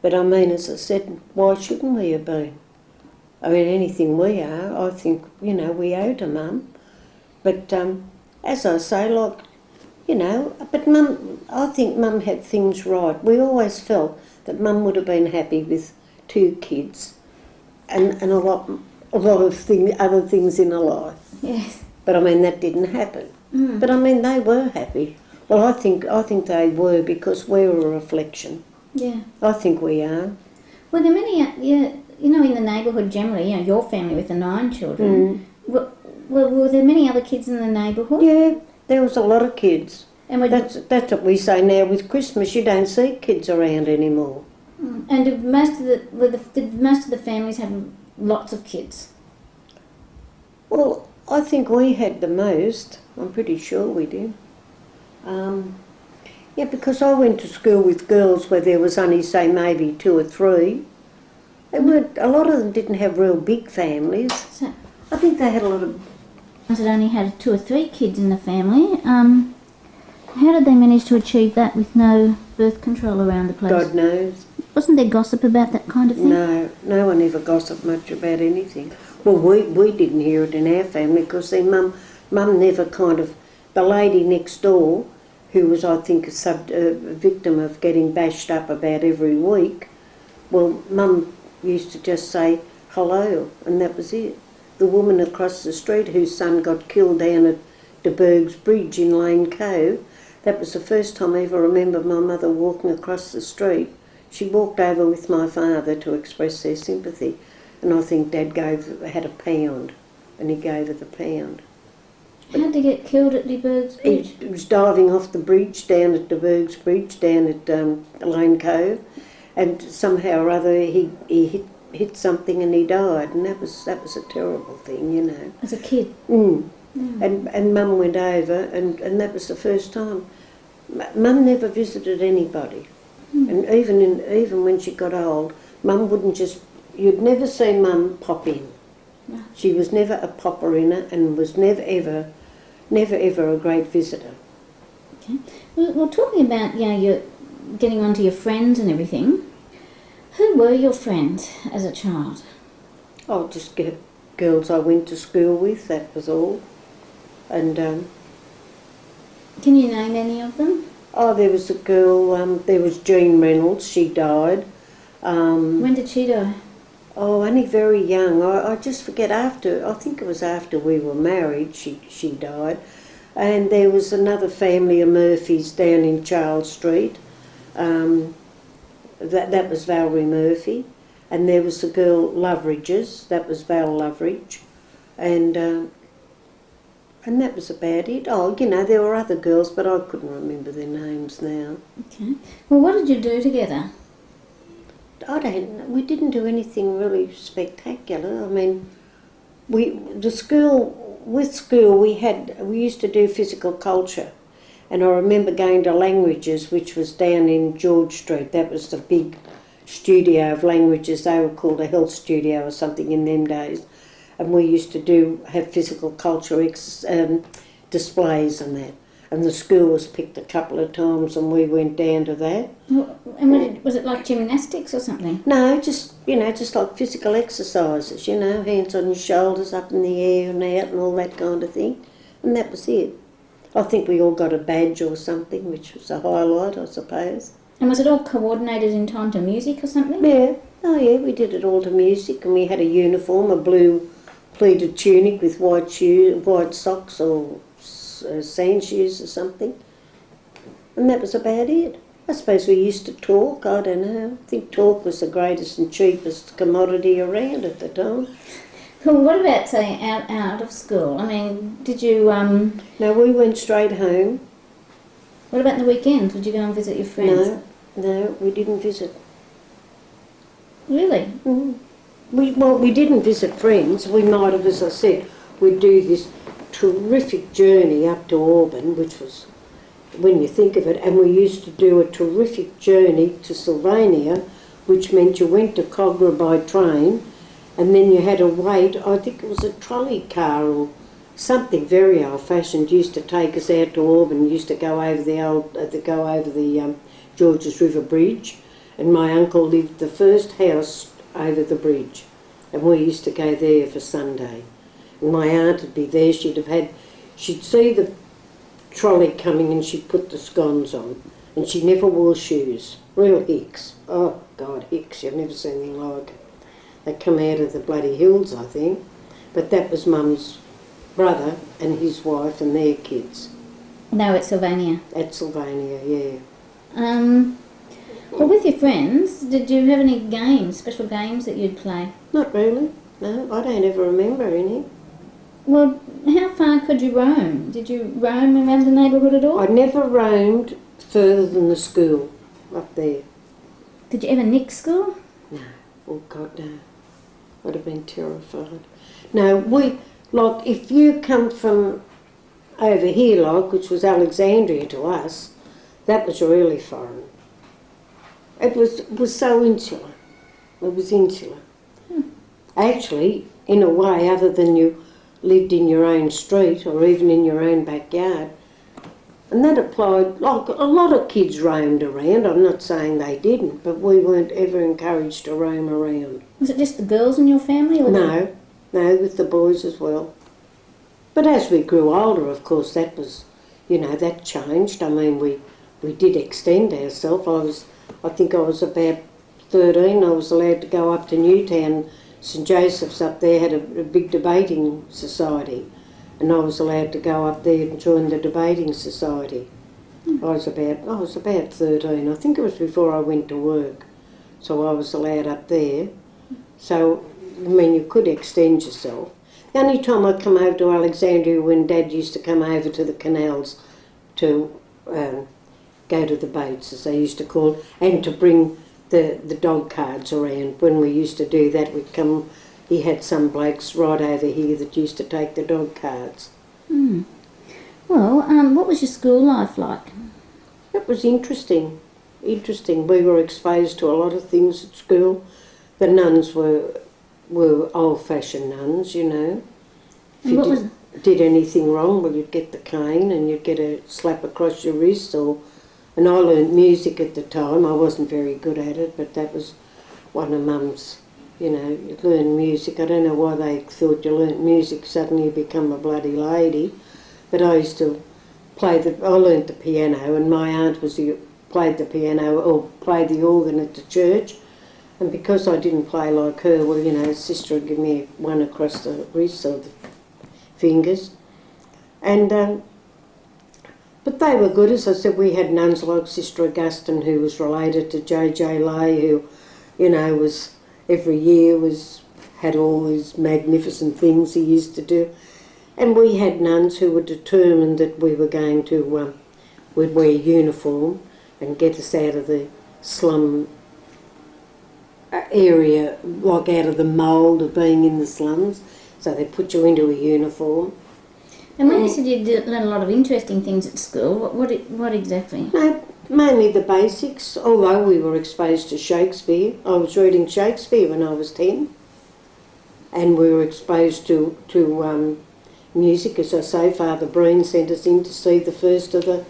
But I mean, as I said, why shouldn't we have been? I mean, anything we are, I think, we owe to Mum. But as I say, but Mum, I think Mum had things right. We always felt that Mum would have been happy with 2 kids and a lot of other things in her life. Yes. But I mean, that didn't happen. But I mean, they were happy. Well, I think they were, because we're a reflection. Yeah. I think we are. Well, there are many, in the neighbourhood generally, your family with the 9 children, were there many other kids in the neighbourhood? Yeah, there was a lot of kids. And that's what we say now with Christmas. You don't see kids around anymore. And did most of the families have lots of kids? Well, I think we had the most. I'm pretty sure we did. Yeah, because I went to school with girls where there was only, say, maybe 2 or 3. They weren't. A lot of them didn't have real big families. So, I think they had a lot of. That only had 2 or 3 kids in the family. How did they manage to achieve that with no birth control around the place? God knows. Wasn't there gossip about that kind of thing? No, no one ever gossiped much about anything. Well, we didn't hear it in our family because their mum never kind of... The lady next door, who was, I think, a victim of getting bashed up about every week, well, Mum used to just say hello, and that was it. The woman across the street whose son got killed down at de Berg's Bridge in Lane Cove, that was the first time I ever remember my mother walking across the street. She walked over with my father to express their sympathy, and I think Dad had £1, and he gave her the £1. How did he get killed at de Berg's Bridge? He was diving off the bridge down at de Berg's Bridge, down at Lane Cove, and somehow or other he hit something and he died, and that was a terrible thing, you know. As a kid? Mm. And Mum went over, and that was the first time. Mum never visited anybody, and even when she got old, Mum wouldn't just... You'd never see Mum pop in. No. She was never a popper-inner and was never ever a great visitor. Okay. Well, talking about, you know, you're getting onto your friends and everything, who were your friends as a child? Oh, just girls I went to school with, that was all. And can you name any of them? oh, there was a girl, there was Jean Reynolds, she died. When did she die? Oh, only very young. I just forget, I think it was after we were married, she died. And there was another family of Murphys down in Charles Street. That was Valerie Murphy. And there was the girl Loveridge's, that was Val Loveridge. And that was about it. Oh, you know, there were other girls, but I couldn't remember their names now. Okay. Well, what did you do together? We didn't do anything really spectacular. I mean, with school we used to do physical culture, and I remember going to languages, which was down in George Street. That was the big studio of languages. They were called a health studio or something in them days, and we used to have physical culture displays and that. And the school was picked a couple of times, and we went down to that. And was it like gymnastics or something? No, just like physical exercises, hands on your shoulders, up in the air and out and all that kind of thing. And that was it. I think we all got a badge or something, which was a highlight, I suppose. And was it all coordinated in time to music or something? Yeah. Oh, yeah, we did it all to music, and we had a uniform, a blue pleated tunic with white socks or sand shoes or something. And that was about it. I suppose we used to talk, I don't know. I think talk was the greatest and cheapest commodity around at the time. Well, what about, say, out of school? I mean, did you... No, we went straight home. What about the weekends? Would you go and visit your friends? No, we didn't visit. Really? Mm. We didn't visit friends. We might have, as I said, we'd do this terrific journey up to Auburn, which was, when you think of it, and we used to do a terrific journey to Sylvania, which meant you went to Cogra by train, and then you had to wait. I think it was a trolley car or something very old-fashioned used to take us out to Auburn. Used to go over the Georges River Bridge, and my uncle lived the first house over the bridge, and we used to go there for Sunday. And my aunt would be there. She'd see the trolley coming, and she'd put the scones on, and she never wore shoes. Real hicks. Oh God, hicks! You've never seen anything like it. They come out of the bloody hills, I think. But that was Mum's brother and his wife and their kids. No, at Sylvania. At Sylvania, yeah. Well, with your friends, did you have any games, special games that you'd play? Not really. No, I don't ever remember any. Well, how far could you roam? Did you roam around the neighbourhood at all? I never roamed further than the school up there. Did you ever nick school? No. Oh God, no. I'd have been terrified. No, if you come from over here, which was Alexandria to us, that was really foreign. It was so insular. It was insular. Actually, in a way, other than you lived in your own street or even in your own backyard, And that applied, like a lot of kids roamed around. I'm not saying they didn't, but we weren't ever encouraged to roam around. Was it just the girls in your family? Or No, with the boys as well. But as we grew older, of course, that was, that changed. I mean, we did extend ourselves. I think I was about 13. I was allowed to go up to Newtown. St Joseph's up there had a big debating society, and I was allowed to go up there and join the debating society. I was about 13. I think it was before I went to work, so I was allowed up there. So, I mean, you could extend yourself. The only time I come over to Alexandria when Dad used to come over to the canals to go to the boats, as they used to call it, and to bring the dog cards around. When we used to do that, we'd come. He had some blokes right over here that used to take the dog cards. Mm. Well, what was your school life like? It was interesting. We were exposed to a lot of things at school. The nuns were old-fashioned nuns, If you did anything wrong, well, you'd get the cane and you'd get a slap across your wrist. And I learnt music at the time. I wasn't very good at it, but that was one of Mum's, you learn music. I don't know why they thought you learnt music, suddenly you become a bloody lady. But I used to I learnt the piano, and my aunt played the piano or played the organ at the church. And because I didn't play like her, well, sister would give me one across the wrist or the fingers. And but they were good. As I said, we had nuns like Sister Augustine, who was related to J.J. Lay, who, was every year had all these magnificent things he used to do. And we had nuns who were determined that we were going to would wear uniform and get us out of the slum area, like out of the mould of being in the slums. So they put you into a uniform. And when you said you did learn a lot of interesting things at school, what exactly? No, mainly the basics, although we were exposed to Shakespeare. I was reading Shakespeare when I was 10. And we were exposed to music. As I say, Father Breen sent us in to see the first of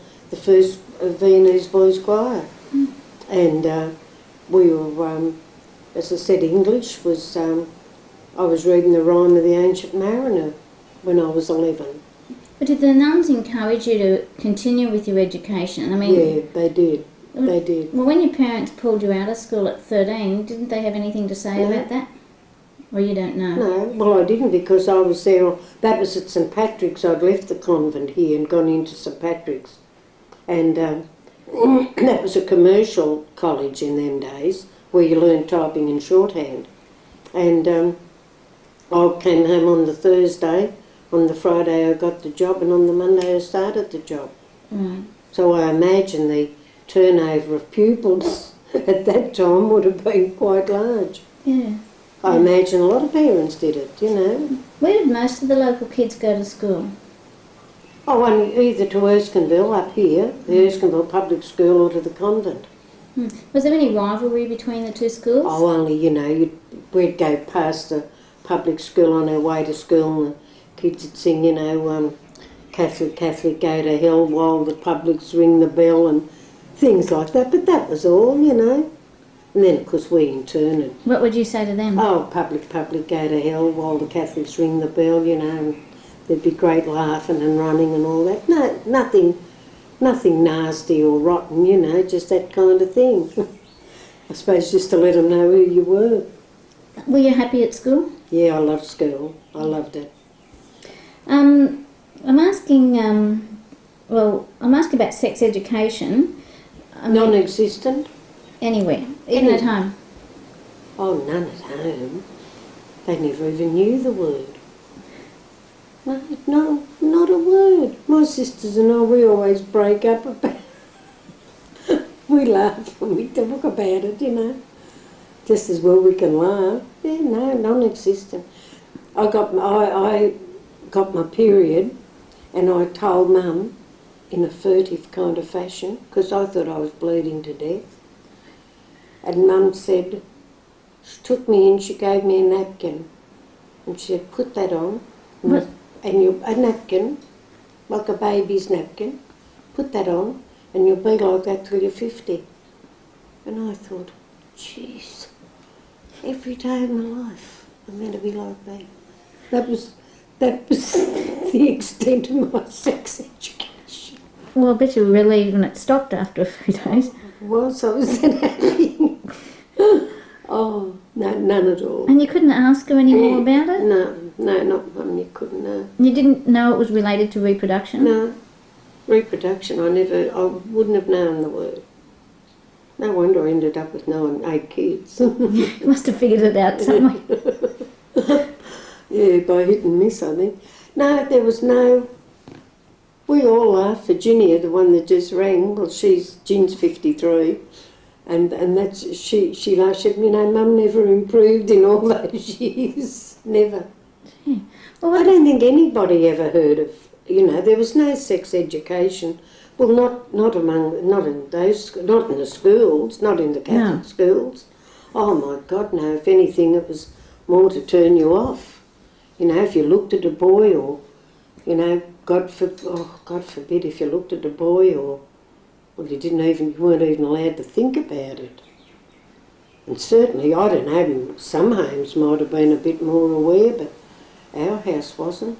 Viennese Boys Choir. Mm. And we were, as I said, English was, I was reading the Rhyme of the Ancient Mariner when I was 11. But did the nuns encourage you to continue with your education? I mean, yeah, they did. They did. Well, when your parents pulled you out of school at 13, didn't they have anything to say about that? Or you don't know? No, well, I didn't, because I was there. That was at St Patrick's. I'd left the convent here and gone into St Patrick's. And that was a commercial college in them days, where you learned typing and shorthand. And I came home on the Thursday. On the Friday I got the job, and on the Monday I started the job. Right. So I imagine the turnover of pupils at that time would have been quite large. Yeah. I imagine a lot of parents did it, Where did most of the local kids go to school? Oh, either to Erskineville up here, the Erskineville public school, or to the convent. Hmm. Was there any rivalry between the two schools? Oh, only, we'd go past the public school on our way to school, and the kids would sing, Catholic, Catholic, go to hell, while the publics ring the bell and things like that. But that was all, And then, of course, we in turn had... What would you say to them? Oh, public, go to hell, while the Catholics ring the bell, and there'd be great laughing and running and all that. No, nothing nasty or rotten, just that kind of thing. I suppose just to let them know who you were. Were you happy at school? Yeah, I loved school. I loved it. I'm asking about sex education. Non-existent? Anywhere, even at home? Oh, none at home. They never even knew the word. No, not a word. My sisters and I, we always break up about it. We laugh when we talk about it, Just as well we can laugh. Yeah, no, non-existent. I got my period, and I told Mum in a furtive kind of fashion, because I thought I was bleeding to death. And Mum said, she took me in, she gave me a napkin, and she said, put that on. What? A napkin, like a baby's napkin, put that on and you'll be like that till you're 50. And I thought, jeez, every day of my life I'm going to be like that. That was the extent of my sex education. Well, I bet you were relieved when it stopped after a few days. I was that happy. Oh, no, none at all. And you couldn't ask her any more about it? No, not Mum, you couldn't know. You didn't know it was related to reproduction? No, reproduction, I wouldn't have known the word. No wonder I ended up with 8 kids. You must have figured it out somewhere. Yeah, by hit and miss, I think. No, there was no... We all laughed. Virginia, the one that just rang, well, Gin's 53, and that's she laughed. She said, you know, Mum never improved in all those years. Never. Yeah. Well, I don't think anybody ever heard of, you know, there was no sex education. Well, not in the schools, not in the Catholic schools. Oh my God, no! If anything, it was more to turn you off. You know, if you looked at a boy, or, you know, God forbid, if you looked at a boy, or, well, you weren't even allowed to think about it. And certainly, I don't know, some homes might have been a bit more aware, but our house wasn't.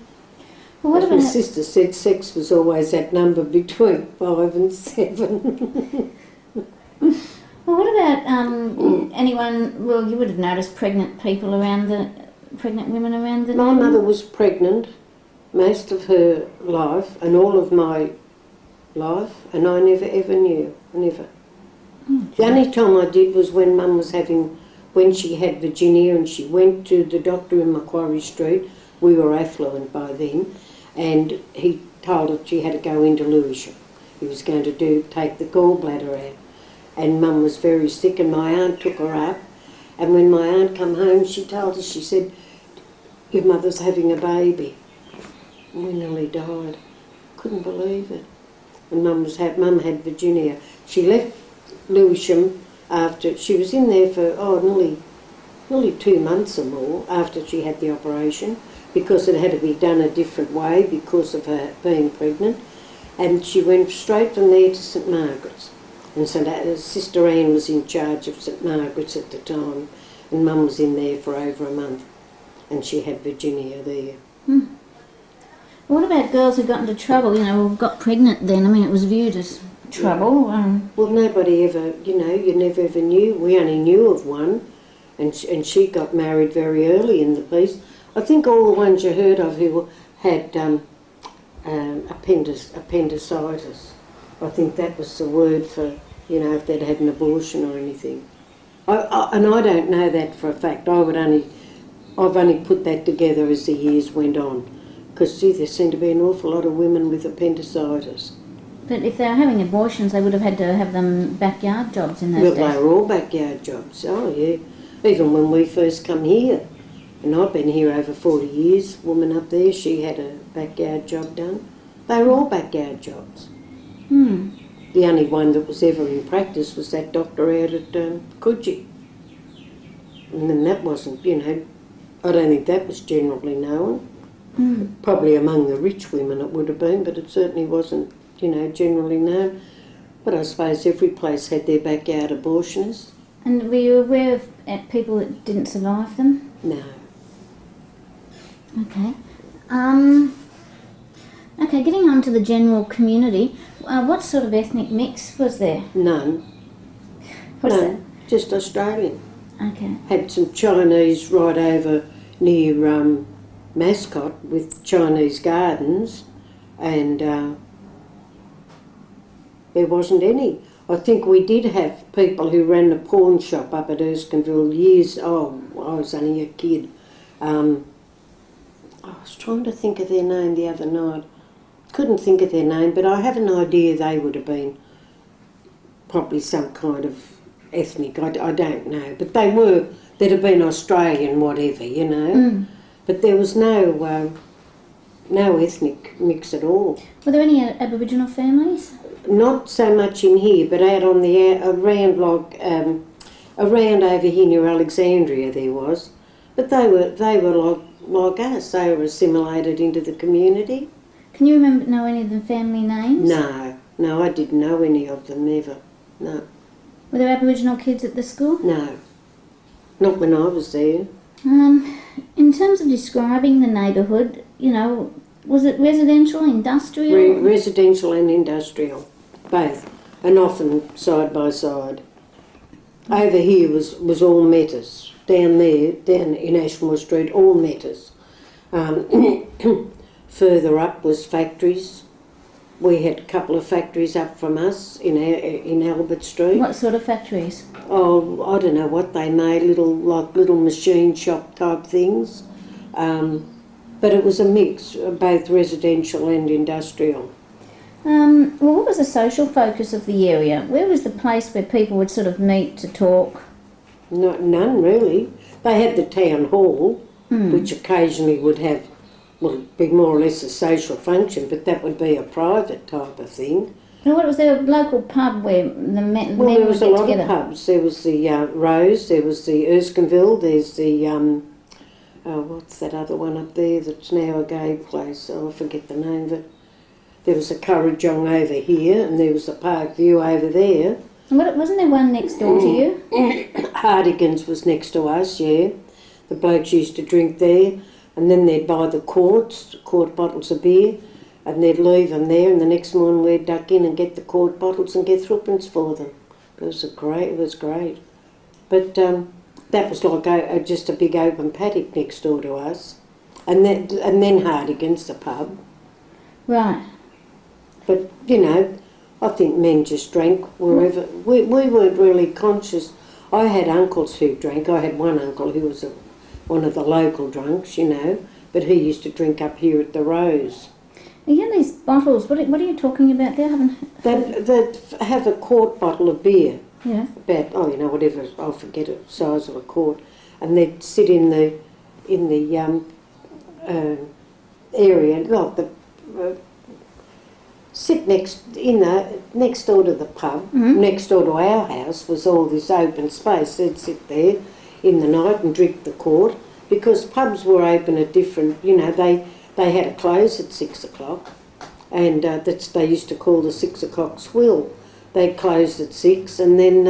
Well, as my sister said, sex was always that number between 5 and 7. Well, what about anyone? Well, you would have noticed pregnant women around the. My mother was pregnant most of her life and all of my life, and I never ever knew, never. The only time I did was when Mum was when she had Virginia, and she went to the doctor in Macquarie Street. We were affluent by then. And he told her she had to go into Lewisham. He was going to take the gallbladder out. And Mum was very sick, and my aunt took her up. And when my aunt come home, she told us, she said, your mother's having a baby. And we nearly died. Couldn't believe it. And Mum had Virginia. She left Lewisham after, she was in there for, nearly 2 months or more after she had the operation, because it had to be done a different way because of her being pregnant. And she went straight from there to St Margaret's. And so Sister Anne was in charge of St Margaret's at the time, and Mum was in there for over a month, and she had Virginia there. What about girls who got into trouble, you know, or got pregnant then? I mean, it was viewed as trouble. Well, nobody ever, you know, you never ever knew. We only knew of one, and she got married very early in the piece. I think all the ones you heard of who had appendicitis, I think that was the word for, you know, if they'd had an abortion or anything. And I don't know that for a fact. I've only put that together as the years went on, because there seemed to be an awful lot of women with appendicitis. But if they were having abortions, they would have had to have them backyard jobs in those days. Well, they were all backyard jobs. Oh yeah, even when we first come here. And I've been here over 40 years. Woman up there, she had a backyard job done. They were all backyard jobs. The only one that was ever in practice was that doctor out at Coogee. And then that wasn't, you know, I don't think that was generally known. Probably among the rich women it would have been, but it certainly wasn't, you know, generally known. But I suppose every place had their backyard abortionists. And were you aware of people that didn't survive them? No. Okay. Okay, getting on to the general community, what sort of ethnic mix was there? None. What's no, just Australian. Okay. Had some Chinese right over near Mascot with Chinese gardens, and there wasn't any. I think we did have people who ran the pawn shop up at Erskineville years. Oh, I was only a kid. I was trying to think of their name the other night. Couldn't think of their name, but I have an idea they would have been probably some kind of ethnic. I don't know, but they'd have been Australian, whatever, you know. But there was no ethnic mix at all. Were there any Aboriginal families? Not so much in here, but out on the around over here near Alexandria there was. But they were like us. They were assimilated into the community. Can you know any of the family names? No, No, I didn't know any of them ever. No. Were there Aboriginal kids at the school? No. Not when I was there. In terms of describing the neighbourhood, you know, was it residential, industrial? Residential and industrial, both, and often side by side. Over here was all metas. Down there, down in Ashmore Street, all metas. Further up was factories. We had a couple of factories up from us in Albert Street. What sort of factories? Oh, I don't know what they made, little machine shop type things. But it was a mix of both residential and industrial. Well, what was the social focus of the area? Where was the place where people would sort of meet to talk? None really. They had the town hall, which occasionally would have, well, be more or less a social function, but that would be a private type of thing. And what was there a local pub where the men Well, there would was get a lot together? of pubs. There was the Rose, there was the Erskineville, there's the, what's that other one up there that's now a gay place? Oh, I forget the name of it. There was a Currajong over here, and there was a Park View over there. And wasn't there one next door to you? Hardigan's was next to us, yeah. The blokes used to drink there, and then they'd buy the quart bottles of beer, and they'd leave them there, and the next morning we'd duck in and get the quart bottles and get threepence for them. It was great. But that was like just a big open paddock next door to us, and then Hardigan's, the pub. Right. But, you know, I think men just drank wherever. We weren't really conscious. I had uncles who drank. I had one uncle who was one of the local drunks, you know, but he used to drink up here at the Rose. Again, these bottles, what are you talking about there? They'd have a quart bottle of beer. Yeah. About, whatever, I forget the size of a quart. And they'd sit in the area, like sit next door to the pub, next door to our house was all this open space. They'd sit there in the night and drink the quart, because pubs were open at different, you know, they had to close at 6 o'clock, and they used to call the 6 o'clock swill. They'd close at 6, and then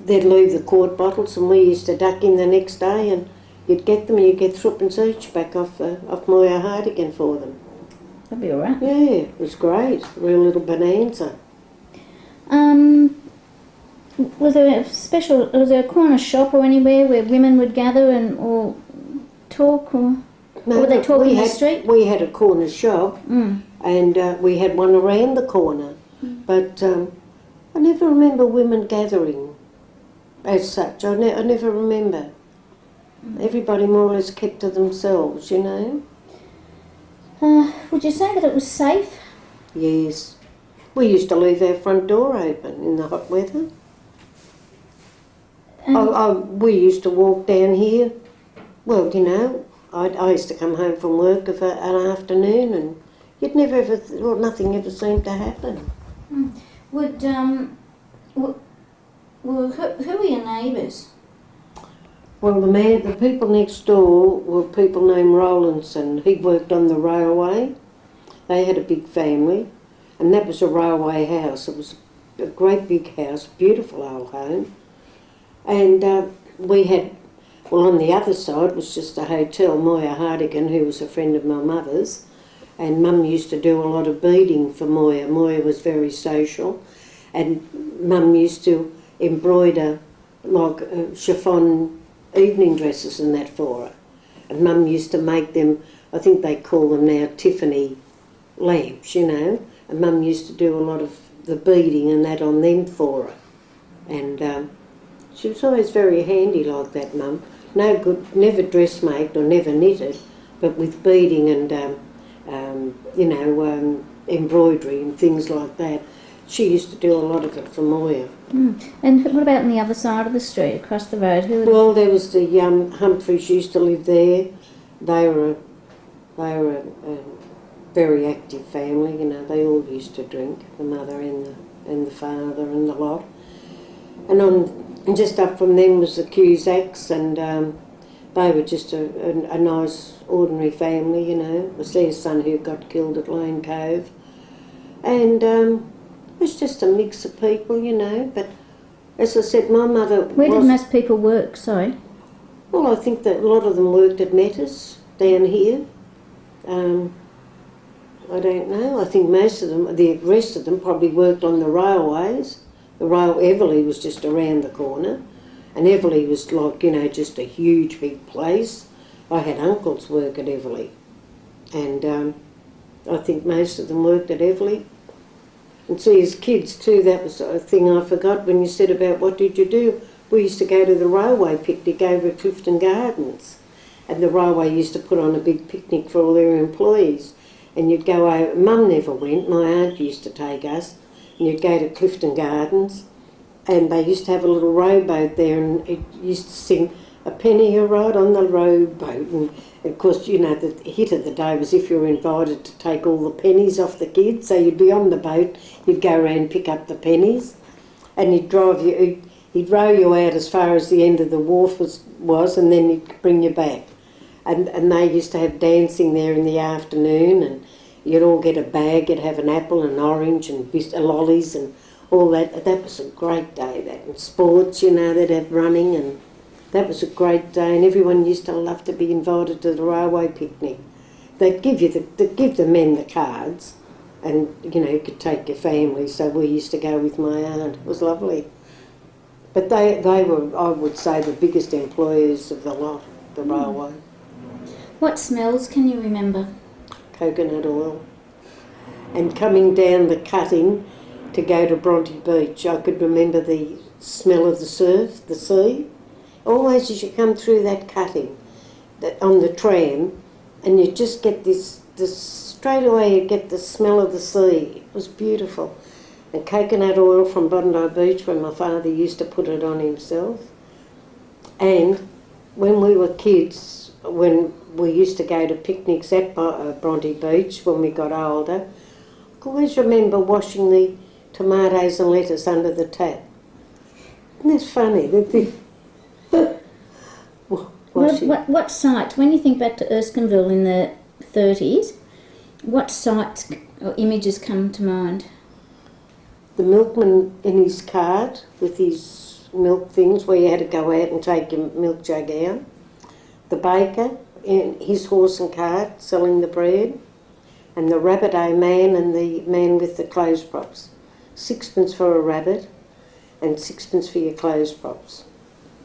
they'd leave the quart bottles, and we used to duck in the next day, and you'd get them, and you'd get threepence each back off Moya Hardigan for them. That'd be all right. Yeah, it was great. Real little bonanza. Was there a corner shop or anywhere where women would gather or talk, or would they talk in the street? We had a corner shop, and we had one around the corner, but I never remember women gathering as such. I never remember. Everybody more or less kept to themselves, you know. Would you say that it was safe? Yes. We used to leave our front door open in the hot weather. We used to walk down here. Well, you know, I used to come home from work of an afternoon, and you'd never ever, nothing ever seemed to happen. Who were your neighbours? Well, the people next door were people named Rowlandson. He worked on the railway. They had a big family, and that was a railway house. It was a great big house, beautiful old home. And we had, well, on the other side was just a hotel, Moya Hardigan, who was a friend of my mother's, and Mum used to do a lot of beading for Moya. Moya was very social, and Mum used to embroider like chiffon evening dresses and that for her. And Mum used to make them, I think they call them now Tiffany lamps, you know, and Mum used to do a lot of the beading and that on them for her. And she was always very handy like that, Mum. No good, never dressmaked or never knitted, but with beading and, embroidery and things like that. She used to do a lot of it for Moya. And what about on the other side of the street, across the road? Well, there was the Humphreys used to live there. They were a very active family, you know. They all used to drink, the mother and the father and the lot. And just up from them was the Cusacks, and they were just a nice, ordinary family, you know. It was their son who got killed at Lane Cove. And it was just a mix of people, you know. But as I said, my mother Where did most people work, sorry? Well, I think that a lot of them worked at Metta's down here. I don't know. I think most of them, the rest of them probably worked on the railways. The rail Everleigh was just around the corner. And Everleigh was like, you know, just a huge big place. I had uncles work at Everleigh. And I think most of them worked at Everleigh. And see, as kids too, that was a thing I forgot when you said about what did you do. We used to go to the railway picnic over at Clifton Gardens. And the railway used to put on a big picnic for all their employees. And you'd go over, Mum never went, my aunt used to take us, and you'd go to Clifton Gardens, and they used to have a little rowboat there, and it used to sing a penny a ride on the rowboat. And of course, you know, the hit of the day was if you were invited to take all the pennies off the kids, so you'd be on the boat, you'd go around and pick up the pennies, and he'd row you out as far as the end of the wharf was, and then he'd bring you back. And they used to have dancing there in the afternoon, and you'd all get a bag, you'd have an apple and orange and lollies and all that. That was a great day, that. And sports, you know, they'd have running, and that was a great day, and everyone used to love to be invited to the railway picnic. They'd give the men the cards, and, you know, you could take your family, so we used to go with my aunt. It was lovely. But they were, I would say, the biggest employers of the lot, the railway. What smells can you remember? Coconut oil. And coming down the cutting to go to Bronte Beach, I could remember the smell of the surf, the sea. Always as you come through that cutting on the tram, and you just get this straight away you get the smell of the sea. It was beautiful. And coconut oil from Bondi Beach, where my father used to put it on himself. And when we were kids, when we used to go to picnics at Bronte Beach when we got older, I always remember washing the tomatoes and lettuce under the tap. Isn't that funny? What site, when you think back to Erskineville in the 30s, what sites or images come to mind? The milkman in his cart with his milk things where you had to go out and take your milk jug out. The baker in his horse and cart selling the bread. And the rabbit-o man and the man with the clothes props. 6pence for a rabbit and 6pence for your clothes props.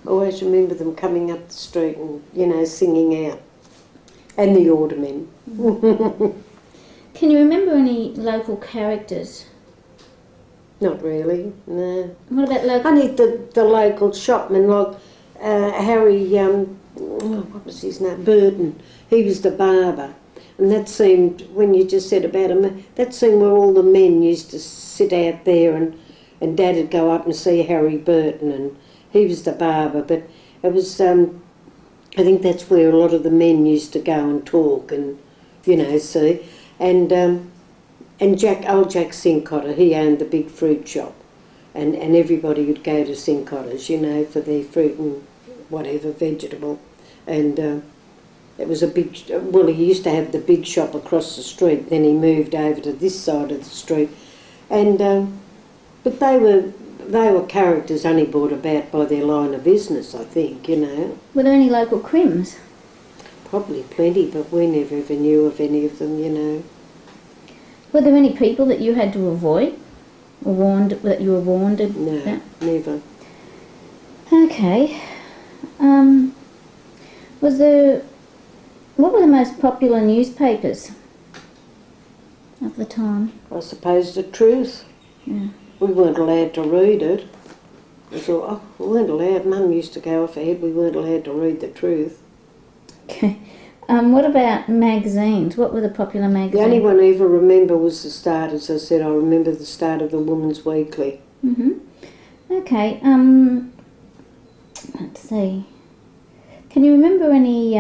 I always remember them coming up the street and, you know, singing out. And the aldermen. Can you remember any local characters? Not really, no. What about local? Only the local shopman, like Harry, what was his name? Burton. He was the barber. And that seemed, when you just said about him, that seemed where all the men used to sit out there, and Dad would go up and see Harry Burton, and he was the barber. But it was, I think that's where a lot of the men used to go and talk and, you know, see. And old Jack Cincotta, he owned the big fruit shop, and everybody would go to Cincotta's, you know, for their fruit and whatever, vegetable. And it was a big, well, he used to have the big shop across the street, then he moved over to this side of the street. And but they were characters only brought about by their line of business, I think, you know. Were there any local crims? Probably plenty, but we never ever knew of any of them, you know. Were there any people that you had to avoid, or that you were warned about? No, never. Okay. What were the most popular newspapers of the time? I suppose the Truth. Yeah. We weren't allowed to read it. I thought, we weren't allowed. Mum used to go off ahead. We weren't allowed to read the Truth. Okay. What about magazines? What were the popular magazines? The only one I ever remember was the Start. As I said, I remember the start of the Woman's Weekly. Okay. Let's see. Can you remember any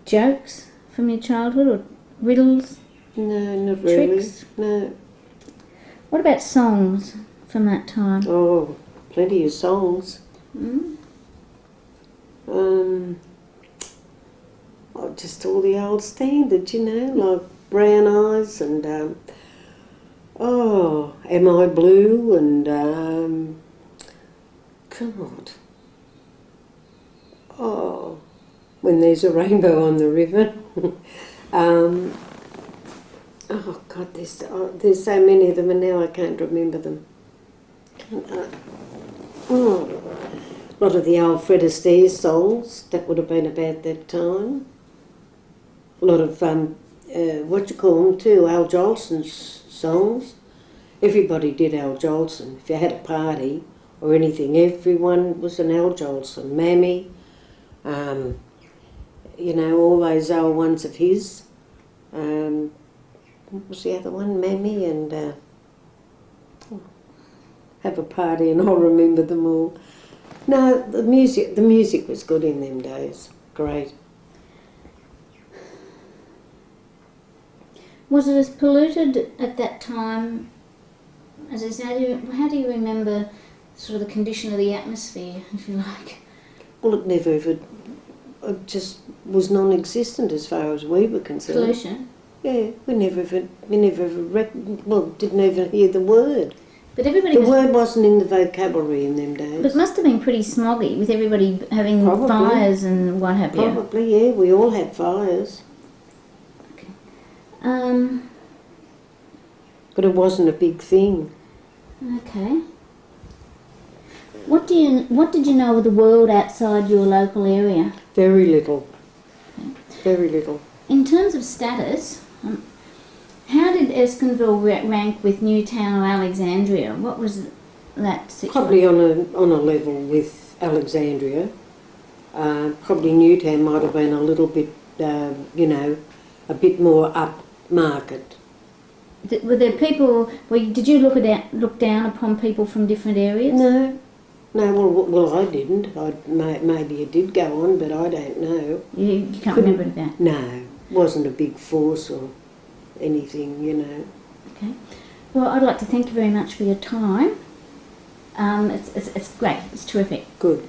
jokes from your childhood, or riddles? No, not really. Tricks? No. What about songs from that time? Oh, plenty of songs. Just all the old standards, you know, like Brown Eyes and Oh, Am I Blue and God. Oh, When There's a Rainbow on the River. Oh God, there's so many of them, and now I can't remember them. A lot of the old Fred Astaire songs, that would have been about that time. A lot of what you call them too, Al Jolson's songs. Everybody did Al Jolson. If you had a party or anything, everyone was an Al Jolson. Mammy, all those old ones of his. What was the other one? Mammy and Have a Party, and I'll remember them all. No, the music was good in them days. Great. Was it as polluted at that time as it is now? How do you remember sort of the condition of the atmosphere, if you like? Well, it just was non-existent as far as we were concerned. Pollution? Yeah, we never ever didn't even hear the word. But the word wasn't in the vocabulary in them days. But it must have been pretty smoggy with everybody having fires and what have you. Probably, yeah. We all had fires. Okay. But it wasn't a big thing. Okay. What did you know of the world outside your local area? Very little. Okay. Very little. In terms of status, how did Erskineville rank with Newtown or Alexandria? What was that situation? Probably on a level with Alexandria. Probably Newtown might have been a little bit, a bit more upmarket. Were there people? Did you look down upon people from different areas? No. Well, I didn't. Maybe it did go on, but I don't know. You can't remember that? No, wasn't a big force or anything, Okay. Well, I'd like to thank you very much for your time. It's great. It's terrific. Good.